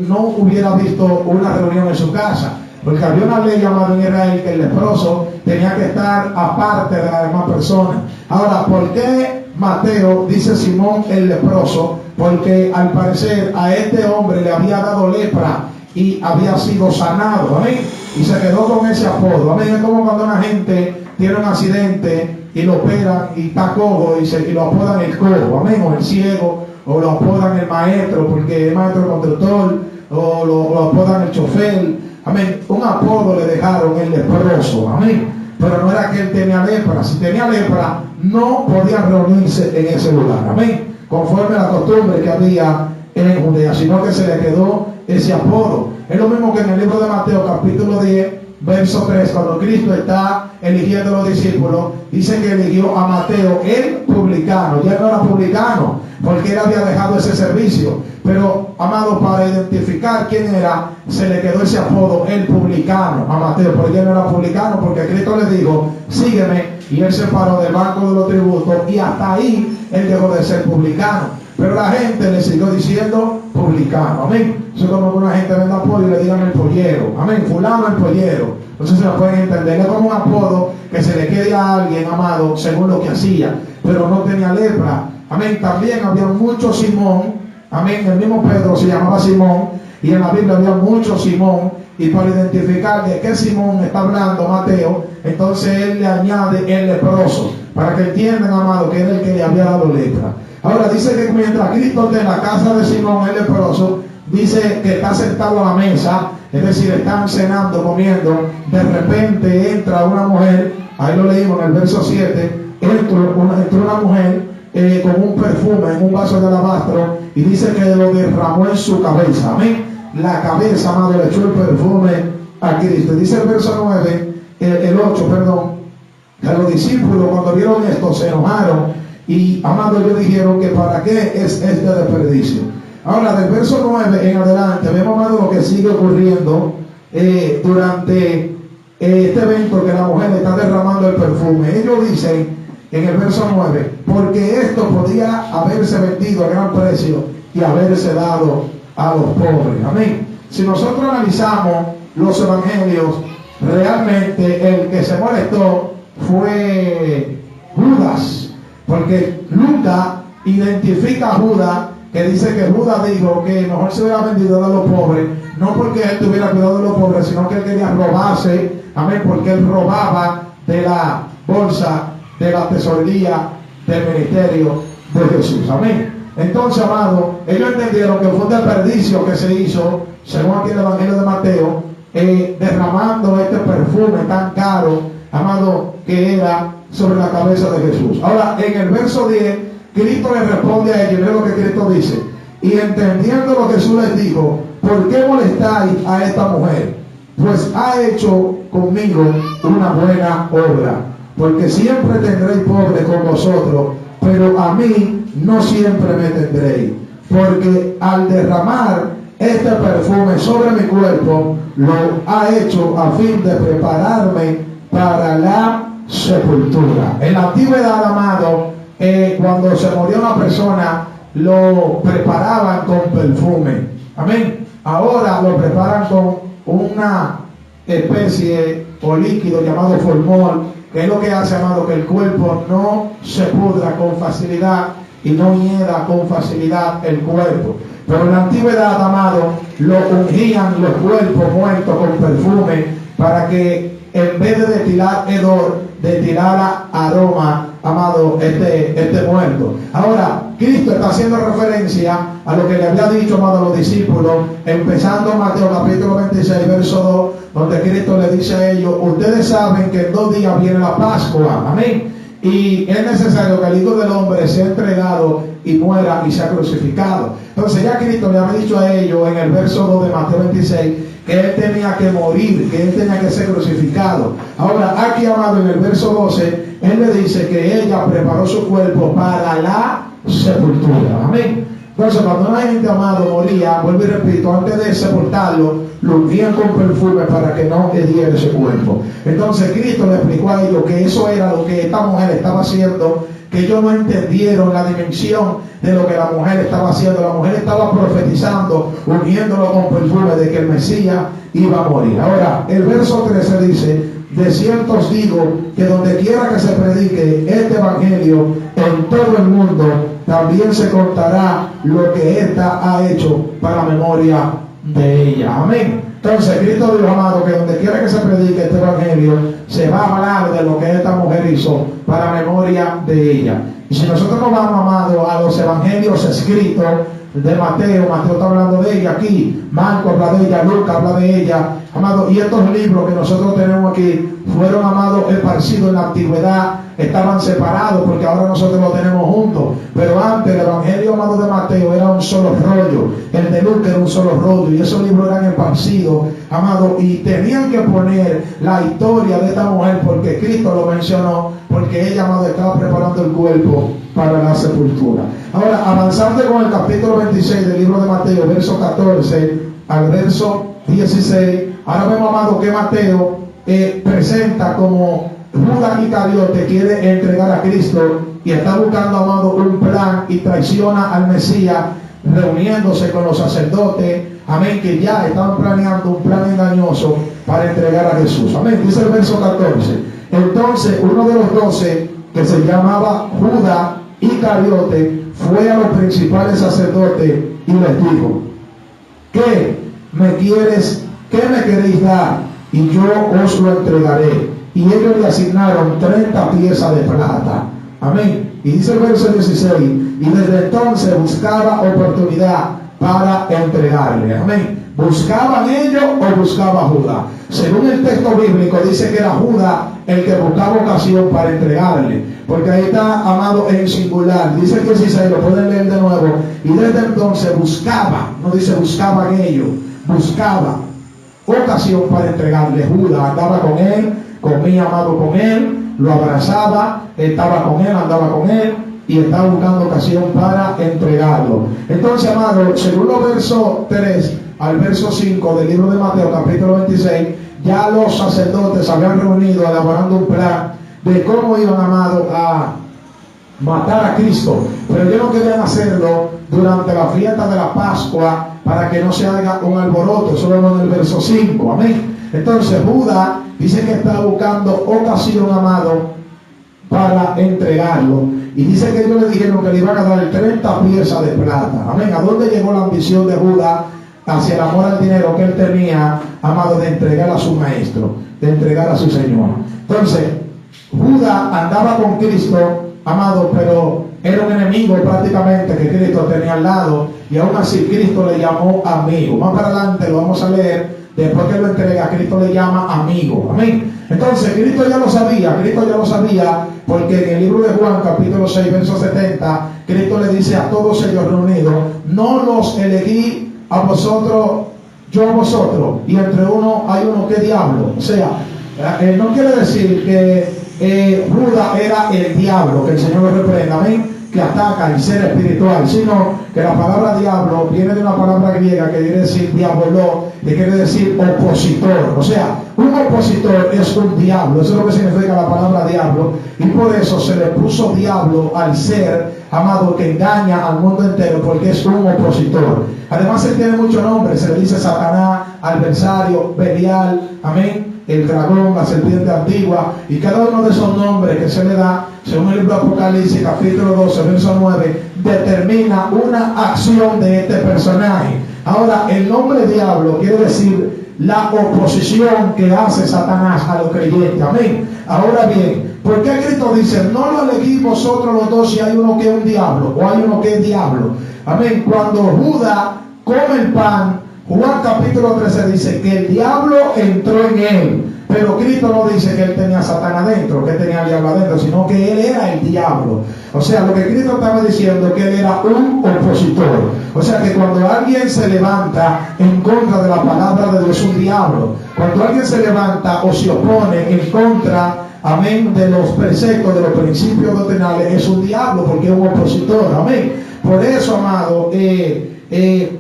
no hubiera visto una reunión en su casa. Porque había una ley llamada en Israel que el leproso tenía que estar aparte de las demás personas. Ahora, ¿por qué Mateo dice Simón el leproso? Porque al parecer a este hombre le había dado lepra y había sido sanado. Amén. Y se quedó con ese apodo. Amén. Es como cuando una gente tiene un accidente y lo operan y está cojo y lo apodan el cojo. Amén. O el ciego, o lo apodan el maestro porque es maestro constructor, o lo apodan el chofer. Amén. Un apodo le dejaron el leproso. Amén. Pero no era que él tenía lepra. Si tenía lepra, no podía reunirse en ese lugar. Amén. Conforme a la costumbre que había en Judea, sino que se le quedó ese apodo. Es lo mismo que en el libro de Mateo, capítulo 10, verso 3, cuando Cristo está eligiendo a los discípulos, dice que eligió a Mateo, el publicano. Ya no era publicano, porque él había dejado ese servicio. Pero, amado, para identificar quién era, se le quedó ese apodo, el publicano, a Mateo. Pero ya no era publicano, porque Cristo le dijo, sígueme. Y él se paró del banco de los tributos, y hasta ahí él dejó de ser publicano. Pero la gente le siguió diciendo publicano. Amén. Eso es como que una gente venda pollo y le digan el pollero. Amén. Fulano el pollero. Entonces se lo pueden entender. Es como un apodo que se le quede a alguien, amado, según lo que hacía. Pero no tenía lepra. Amén. También había mucho Simón. Amén. El mismo Pedro se llamaba Simón. Y en la Biblia había mucho Simón. Y para identificar de qué Simón está hablando Mateo, entonces él le añade el leproso. Para que entiendan, amado, que era el que le había dado lepra. Ahora dice que mientras Cristo está en la casa de Simón el leproso, dice que está sentado a la mesa, es decir, están cenando, comiendo. De repente entra una mujer, ahí lo leímos en el verso 7, entró una mujer con un perfume en un vaso de alabastro y dice que lo derramó en su cabeza. Amén. La cabeza, amado, le echó el perfume a Cristo. Dice el verso 9, el 8, perdón, que los discípulos cuando vieron esto se enojaron. Y, amado, ellos dijeron que para qué es este desperdicio. Ahora, del verso 9 en adelante, vemos, amado, lo que sigue ocurriendo durante este evento que la mujer está derramando el perfume. Ellos dicen en el verso 9, porque esto podía haberse vendido a gran precio y haberse dado a los pobres. Amén. Si nosotros analizamos los evangelios, realmente el que se molestó fue Judas. Porque Lucas identifica a Judas, que dice que Judas dijo que mejor se hubiera vendido a los pobres, no porque él tuviera cuidado de los pobres, sino que él quería robarse, amén, porque él robaba de la bolsa, de la tesorería, del ministerio de Jesús, amén. Entonces, amado, ellos entendieron que fue un desperdicio que se hizo, según aquí en el Evangelio de Mateo, derramando este perfume tan caro, amado, que era sobre la cabeza de Jesús. Ahora, en el verso 10, Cristo le responde a ellos. Mira lo que Cristo dice: y entendiendo lo que Jesús les dijo, ¿por qué molestáis a esta mujer? Pues ha hecho conmigo una buena obra. Porque siempre tendréis pobre con vosotros, pero a mí no siempre me tendréis. Porque al derramar este perfume sobre mi cuerpo, lo ha hecho a fin de prepararme para la sepultura. En la antigüedad, amado, cuando se moría una persona, lo preparaban con perfume. Amén. Ahora lo preparan con una especie o líquido llamado formol, que es lo que hace, amado, que el cuerpo no se pudra con facilidad y no hieda con facilidad el cuerpo. Pero en la antigüedad, amado, lo ungían los cuerpos muertos con perfume para que en vez de tirar hedor, de tirar aroma, amado, este muerto. Ahora, Cristo está haciendo referencia a lo que le había dicho, amado, a los discípulos, empezando Mateo capítulo 26, verso 2, donde Cristo le dice a ellos: ustedes saben que en 2 días viene la Pascua, amén, y es necesario que el Hijo del Hombre sea entregado y muera y sea crucificado. Entonces ya Cristo le había dicho a ellos en el verso 2 de Mateo 26 que Él tenía que morir, que Él tenía que ser crucificado. Ahora aquí, amado, en el verso 12, Él le dice que ella preparó su cuerpo para la sepultura, amén. Entonces cuando una gente, amado, moría, vuelvo y repito, antes de sepultarlo, lo ungían con perfume para que no hediera ese cuerpo. Entonces Cristo le explicó a ellos que eso era lo que esta mujer estaba haciendo, que ellos no entendieron la dimensión de lo que la mujer estaba haciendo. La mujer estaba profetizando, ungiéndolo con perfume, de que el Mesías iba a morir. Ahora, el verso 13 dice: de cierto os digo que donde quiera que se predique este evangelio en todo el mundo, también se contará lo que ésta ha hecho para memoria de ella. Amén. Entonces Cristo dijo, amado, que donde quiera que se predique este evangelio, se va a hablar de lo que esta mujer hizo para memoria de ella. Y si nosotros nos vamos, amado, a los evangelios escritos de Mateo, Mateo está hablando de ella aquí, Marcos habla de ella, Lucas habla de ella, amado, y estos libros que nosotros tenemos aquí fueron, amados, esparcidos en la antigüedad, estaban separados porque ahora nosotros lo tenemos juntos, pero antes el evangelio, amado, de Mateo era un solo rollo, el de Lucas era un solo rollo, y esos libros eran esparcidos, amado, y tenían que poner la historia de esta mujer porque Cristo lo mencionó, porque ella, amado, estaba preparando el cuerpo para la sepultura. Ahora, avanzando con el capítulo 26 del libro de Mateo, verso 14 al verso 16, ahora vemos, amado, que Mateo presenta como Judas Iscariote quiere entregar a Cristo y está buscando, amado, un plan y traiciona al Mesías, reuniéndose con los sacerdotes, amén, que ya estaban planeando un plan engañoso para entregar a Jesús. Amén. Dice el verso 14: entonces uno de los 12, que se llamaba Judas Iscariote, fue a los principales sacerdotes y les dijo: ¿qué me queréis dar? Y yo os lo entregaré. Y ellos le asignaron 30 piezas de plata. Amén. Y dice el verso 16: y desde entonces buscaba oportunidad para entregarle. Amén. ¿Buscaban ellos o buscaba Judas? Según el texto bíblico dice que era Judas el que buscaba ocasión para entregarle, porque ahí está, amado, en singular. Dice que si se lo pueden leer de nuevo. Y desde entonces buscaba, no dice buscaban ellos, buscaba ocasión para entregarle. Judas andaba con él, comía, amado, con él, lo abrazaba, estaba con él, andaba con él y estaba buscando ocasión para entregarlo. Entonces, amado, según los versos 3 al verso 5 del libro de Mateo capítulo 26, ya los sacerdotes habían reunido elaborando un plan de cómo iban, amado, a matar a Cristo, pero ellos no querían hacerlo durante la fiesta de la Pascua para que no se haga un alboroto. Eso lo vemos en el verso 5, amén. Entonces Judas dice que está buscando ocasión, amado, para entregarlo, y dice que ellos le dijeron que le iban a dar 30 piezas de plata. Amén. ¿A dónde llegó la ambición de Judas? Hacia el amor al dinero que él tenía, amado, de entregar a su maestro, de entregar a su Señor. Entonces Judas andaba con Cristo, amado, pero era un enemigo prácticamente que Cristo tenía al lado, y aún así Cristo le llamó amigo. Más para adelante lo vamos a leer. Después que lo entrega, Cristo le llama amigo. Amén. Entonces Cristo ya lo sabía, porque en el libro de Juan capítulo 6 verso 70, Cristo le dice a todos ellos reunidos: no los elegí a vosotros, yo a vosotros, y entre uno hay uno que diablo. O sea, no quiere decir que Judas era el diablo, que el Señor lo reprenda, amén, que ataca el ser espiritual, sino que la palabra diablo viene de una palabra griega que quiere decir diaboló, que quiere decir opositor. O sea, un opositor es un diablo. Eso es lo que significa la palabra diablo, y por eso se le puso diablo al ser, amado, que engaña al mundo entero, porque es un opositor. Además, él tiene muchos nombres. Se le dice Satanás, adversario, Belial, amén, el dragón, la serpiente antigua, y cada uno de esos nombres que se le da, según el libro de Apocalipsis capítulo 12 verso 9, determina una acción de este personaje. Ahora, el nombre diablo quiere decir la oposición que hace Satanás a los creyentes. Amén. Ahora bien, ¿por qué Cristo dice, no lo elegís vosotros los dos si hay uno que es un diablo o hay uno que es diablo? Amén. Cuando Judas come el pan, Juan capítulo 13 dice que el diablo entró en él. Pero Cristo no dice que él tenía a Satanás adentro, que él tenía al diablo adentro, sino que él era el diablo. O sea, lo que Cristo estaba diciendo es que él era un opositor. O sea, que cuando alguien se levanta en contra de la palabra de Dios, es un diablo. Cuando alguien se levanta o se opone en contra, amén, de los preceptos, de los principios doctrinales, es un diablo, porque es un opositor. Amén. Por eso, amado,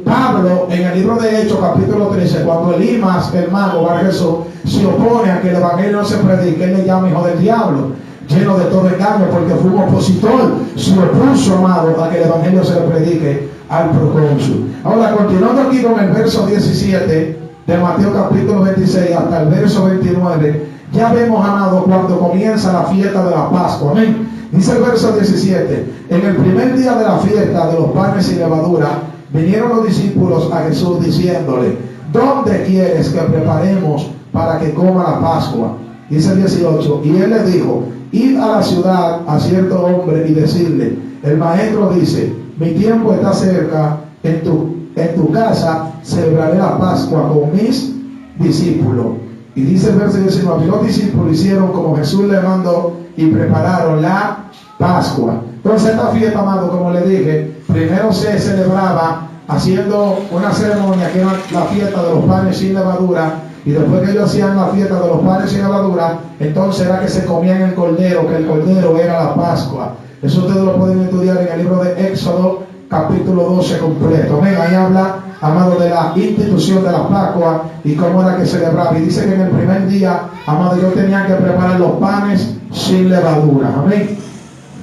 Pablo en el libro de Hechos capítulo 13, cuando Elimas, el mago, Bar Jesús, se opone a que el evangelio no se predique, él le llama hijo del diablo, lleno de todo engaño, porque fue un opositor, se opuso, amado, a que el evangelio se le predique al procónsul. Ahora, continuando aquí con el verso 17 de Mateo capítulo 26 hasta el verso 29, ya vemos, amado, cuando comienza la fiesta de la Pascua. Amén. Dice el verso 17, en el primer día de la fiesta de los panes sin levadura, vinieron los discípulos a Jesús diciéndole, ¿dónde quieres que preparemos para que coma la Pascua? Dice el 18, y él le dijo, id a la ciudad a cierto hombre y decirle, el maestro dice, mi tiempo está cerca, en tu casa celebraré la Pascua con mis discípulos. Y dice el verso 19, los discípulos hicieron como Jesús le mandó y prepararon la Pascua. Entonces esta fiesta, amado, como le dije, primero se celebraba haciendo una ceremonia que era la fiesta de los panes sin levadura, y después que ellos hacían la fiesta de los panes sin levadura, entonces era que se comían el cordero, que el cordero era la Pascua. Eso ustedes lo pueden estudiar en el libro de Éxodo capítulo 12 completo. Amén. Ahí habla, amado, de la institución de la Pascua y cómo era que celebraba. Y dice que en el primer día, amado, ellos tenían que preparar los panes sin levadura. Amén.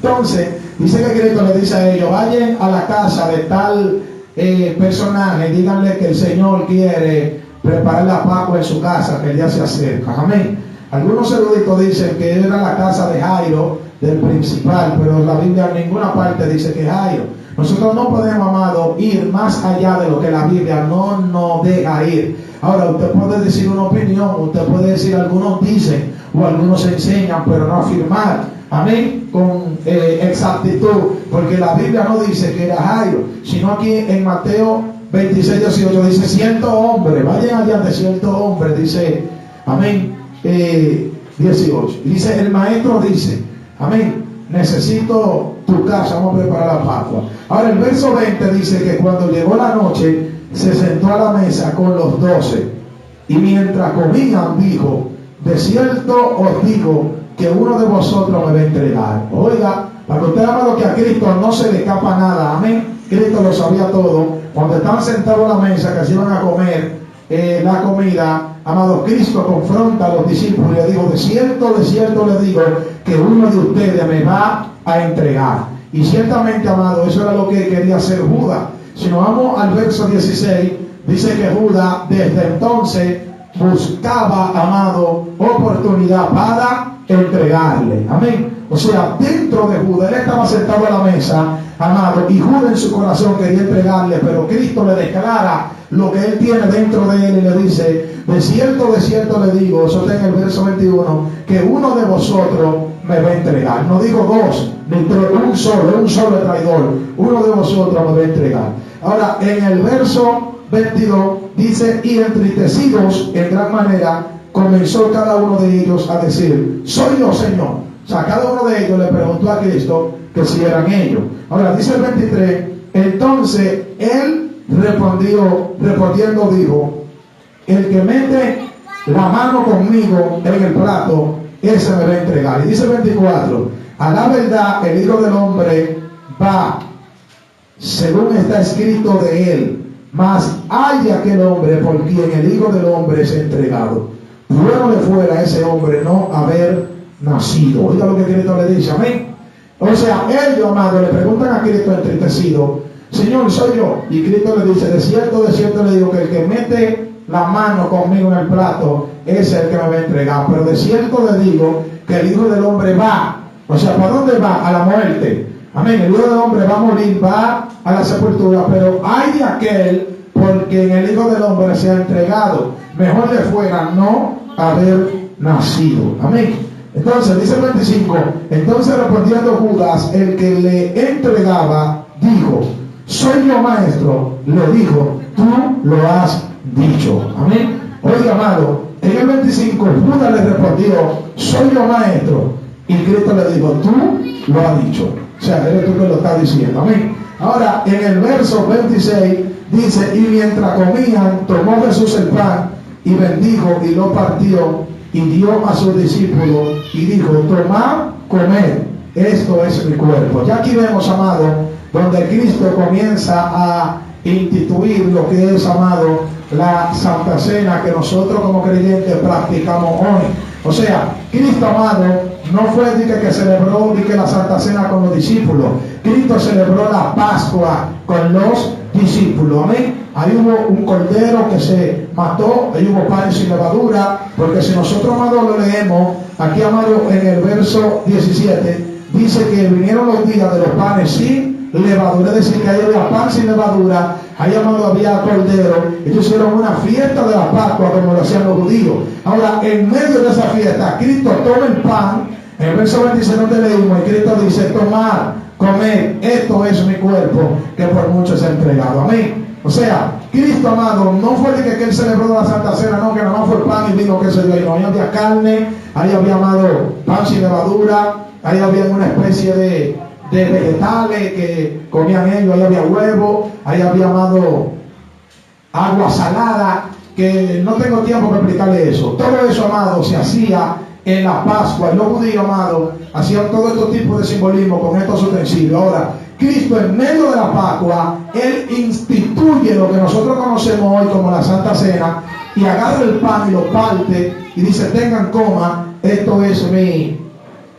Entonces, dice que Cristo le dice a ellos, vayan a la casa de tal personaje y díganle que el Señor quiere preparar la Pascua en su casa, que el día se acerca. Amén. Algunos eruditos dicen que era la casa de Jairo, del principal, pero la Biblia en ninguna parte dice que Jairo. Nosotros no podemos, amado, ir más allá de lo que la Biblia no nos deja ir. Ahora, usted puede decir una opinión, usted puede decir algunos dicen o algunos enseñan, pero no afirmar. Amén, con exactitud, porque la Biblia no dice que era Jairo, sino aquí en Mateo 26, 18 dice cierto hombre, vayan allá de cierto hombre, dice, amén, 18, dice el maestro dice, amén, necesito tu casa, vamos a preparar la Pascua. Ahora el verso 20 dice que cuando llegó la noche se sentó a la mesa con los 12 y mientras comían dijo, de cierto os digo que uno de vosotros me va a entregar. Oiga, para que usted, amado, que a Cristo no se le escapa nada. Amén. Cristo lo sabía todo. Cuando estaban sentados a la mesa, que se iban a comer la comida, amado, Cristo confronta a los discípulos y le dijo, de cierto le digo que uno de ustedes me va a entregar. Y ciertamente, amado, eso era lo que quería hacer Judas. Si nos vamos al verso 16, dice que Judas desde entonces buscaba, amado, oportunidad para entregarle. Amén. O sea, dentro de Judas, él estaba sentado a la mesa, amado, y Judas en su corazón quería entregarle, pero Cristo le declara lo que él tiene dentro de él y le dice, de cierto le digo, eso está en el verso 21, que uno de vosotros me va a entregar. No digo dos, un solo traidor, uno de vosotros me va a entregar. Ahora, en el verso 22 dice, y entristecidos en gran manera, comenzó cada uno de ellos a decir, soy yo, Señor. O sea, cada uno de ellos le preguntó a Cristo que si eran ellos. Ahora, dice el 23, entonces él respondiendo dijo, el que mete la mano conmigo en el plato, ese me va a entregar. Y dice el 24, a la verdad el Hijo del Hombre va, según está escrito de él, mas hay aquel hombre por quien el Hijo del Hombre es entregado. Bueno le fuera a ese hombre no haber nacido. Oiga lo que Cristo le dice, amén. O sea, ellos, amados, le preguntan a Cristo entristecido, Señor, soy yo. Y Cristo le dice, de cierto le digo que el que mete la mano conmigo en el plato es el que me va a entregar. Pero de cierto le digo que el Hijo del Hombre va. O sea, ¿para dónde va? A la muerte. Amén. El Hijo del Hombre va a morir, va a la sepultura, pero hay de aquel porque en el Hijo del Hombre se ha entregado. Mejor le fuera no haber nacido. Amén. Entonces, dice el 25, entonces respondiendo Judas, el que le entregaba, dijo, soy yo maestro. Le dijo, tú lo has dicho. Amén. Oiga, amado, en el 25 Judas le respondió, soy yo maestro. Y Cristo le dijo, tú lo has dicho. O sea, eres tú que lo estás diciendo. Amén. Ahora, en el verso 26 dice, y mientras comían, tomó Jesús el pan y bendijo y lo partió y dio a sus discípulos y dijo, tomad, comed, esto es mi cuerpo. Ya aquí vemos, amado, donde Cristo comienza a instituir lo que es, amado, la Santa Cena que nosotros como creyentes practicamos hoy. O sea, Cristo, amado, no fue que celebró la Santa Cena con los discípulos. Cristo celebró la Pascua con los discípulos. Amén. Ahí hubo un cordero que se mató, ahí hubo pan sin levadura, porque si nosotros, amado, lo leemos, aquí, amado, en el verso 17, dice que vinieron los días de los panes sin levadura, es decir, que ahí había pan sin levadura, ahí, amado, había cordero. Ellos hicieron una fiesta de la Pascua como lo hacían los judíos. Ahora, en medio de esa fiesta, Cristo toma el pan, en el verso 26 no te leímos, y Cristo dice, tomad, comed, esto es mi cuerpo que por muchos se ha entregado. Amén. O sea, Cristo, amado, no fue de que él celebró la Santa Cena, no, que nada más fue pan y vino que se dio. No, ahí había carne, ahí había, amado, pan sin levadura, ahí había una especie de vegetales que comían ellos, ahí había huevo, ahí había, amado, agua salada, que no tengo tiempo para explicarle eso. Todo eso, amado, se hacía en la Pascua, y los judíos, amado, hacían todo este tipo de simbolismo con estos utensilios. Ahora, Cristo, en medio de la Pascua, Él instituye lo que nosotros conocemos hoy como la Santa Cena, y agarra el pan y lo parte y dice, tengan, coma, esto es mi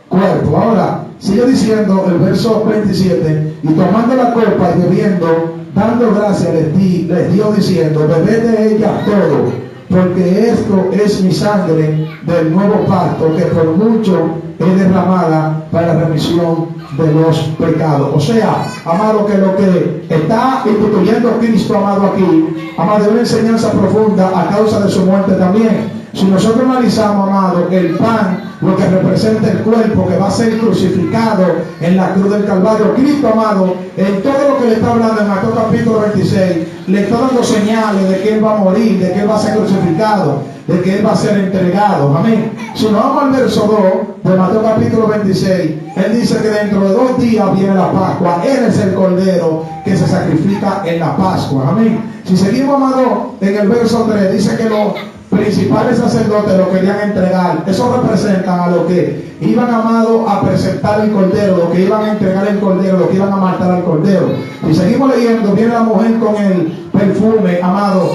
cuerpo. Ahora, sigue diciendo el verso 27, y tomando la copa y bebiendo, dando gracias, les dio diciendo, bebed de ella todo, porque esto es mi sangre del nuevo pacto, que por mucho es derramada para la remisión de los pecados. O sea, amado, que lo que está instituyendo Cristo, amado, aquí, amado, es una enseñanza profunda a causa de su muerte también. Si nosotros analizamos, amado, el pan, lo que representa el cuerpo que va a ser crucificado en la cruz del Calvario, Cristo, amado, en todo lo que le está hablando en Mateo capítulo 26, le está dando señales de que Él va a morir, de que Él va a ser crucificado, de que Él va a ser entregado. Amén. Si nos vamos al verso 2 de Mateo capítulo 26, Él dice que dentro de 2 días viene la Pascua. Él es el Cordero que se sacrifica en la Pascua. Amén. Si seguimos, amado, en el verso 3, dice que los principales sacerdotes lo querían entregar. Eso representan a lo que iban, amado, a presentar el Cordero, lo que iban a entregar el Cordero, lo que iban a matar al Cordero. Y seguimos leyendo, viene la mujer con el perfume, amado,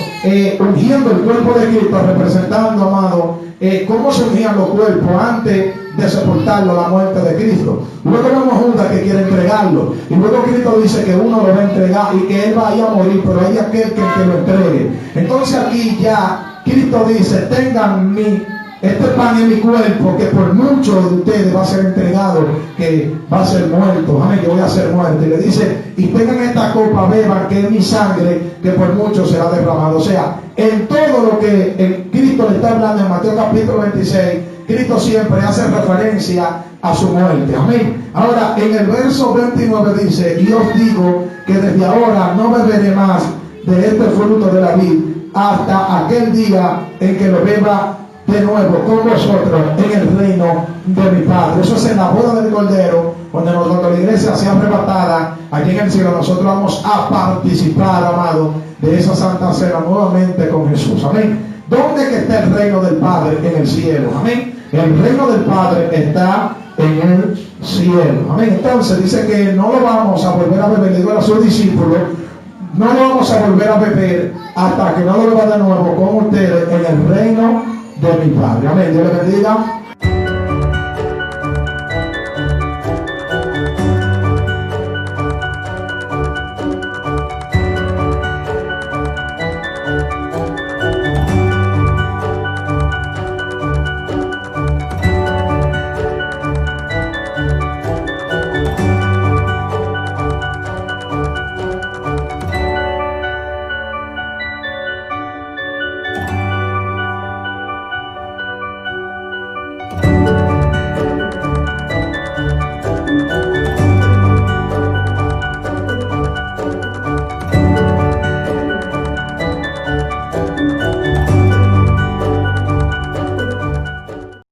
ungiendo el cuerpo de Cristo, representando, amado, cómo se ungían los cuerpos antes de sepultarlo, la muerte de Cristo. Luego vemos Judas que quiere entregarlo, y luego Cristo dice que uno lo va a entregar y que él va a ir a morir, pero hay aquel que lo entregue. Entonces aquí ya Cristo dice, tengan este pan en mi cuerpo, que por muchos de ustedes va a ser entregado, que va a ser muerto. Amén, yo voy a ser muerto. Y le dice, y tengan esta copa, beban, que es mi sangre, que por muchos será derramado. O sea, en todo lo que el Cristo le está hablando en Mateo capítulo 26, Cristo siempre hace referencia a su muerte. Amén. Ahora, en el verso 29 dice, y os digo que desde ahora no beberé más de este fruto de la vid, hasta aquel día en que lo beba de nuevo con vosotros en el reino de mi Padre. Eso es en la boda del Cordero, donde la iglesia sea arrebatada aquí en el cielo. Nosotros vamos a participar, amado, de esa Santa Cena nuevamente con Jesús. Amén. ¿Dónde que está el reino del Padre? En el cielo. Amén. El reino del Padre está en el cielo. Amén. Entonces dice que no lo vamos a volver a beber. Le digo a sus discípulos, no lo vamos a volver a beber hasta que no lo beba de nuevo con ustedes en el reino de mi Padre. Amén. Dios les bendiga.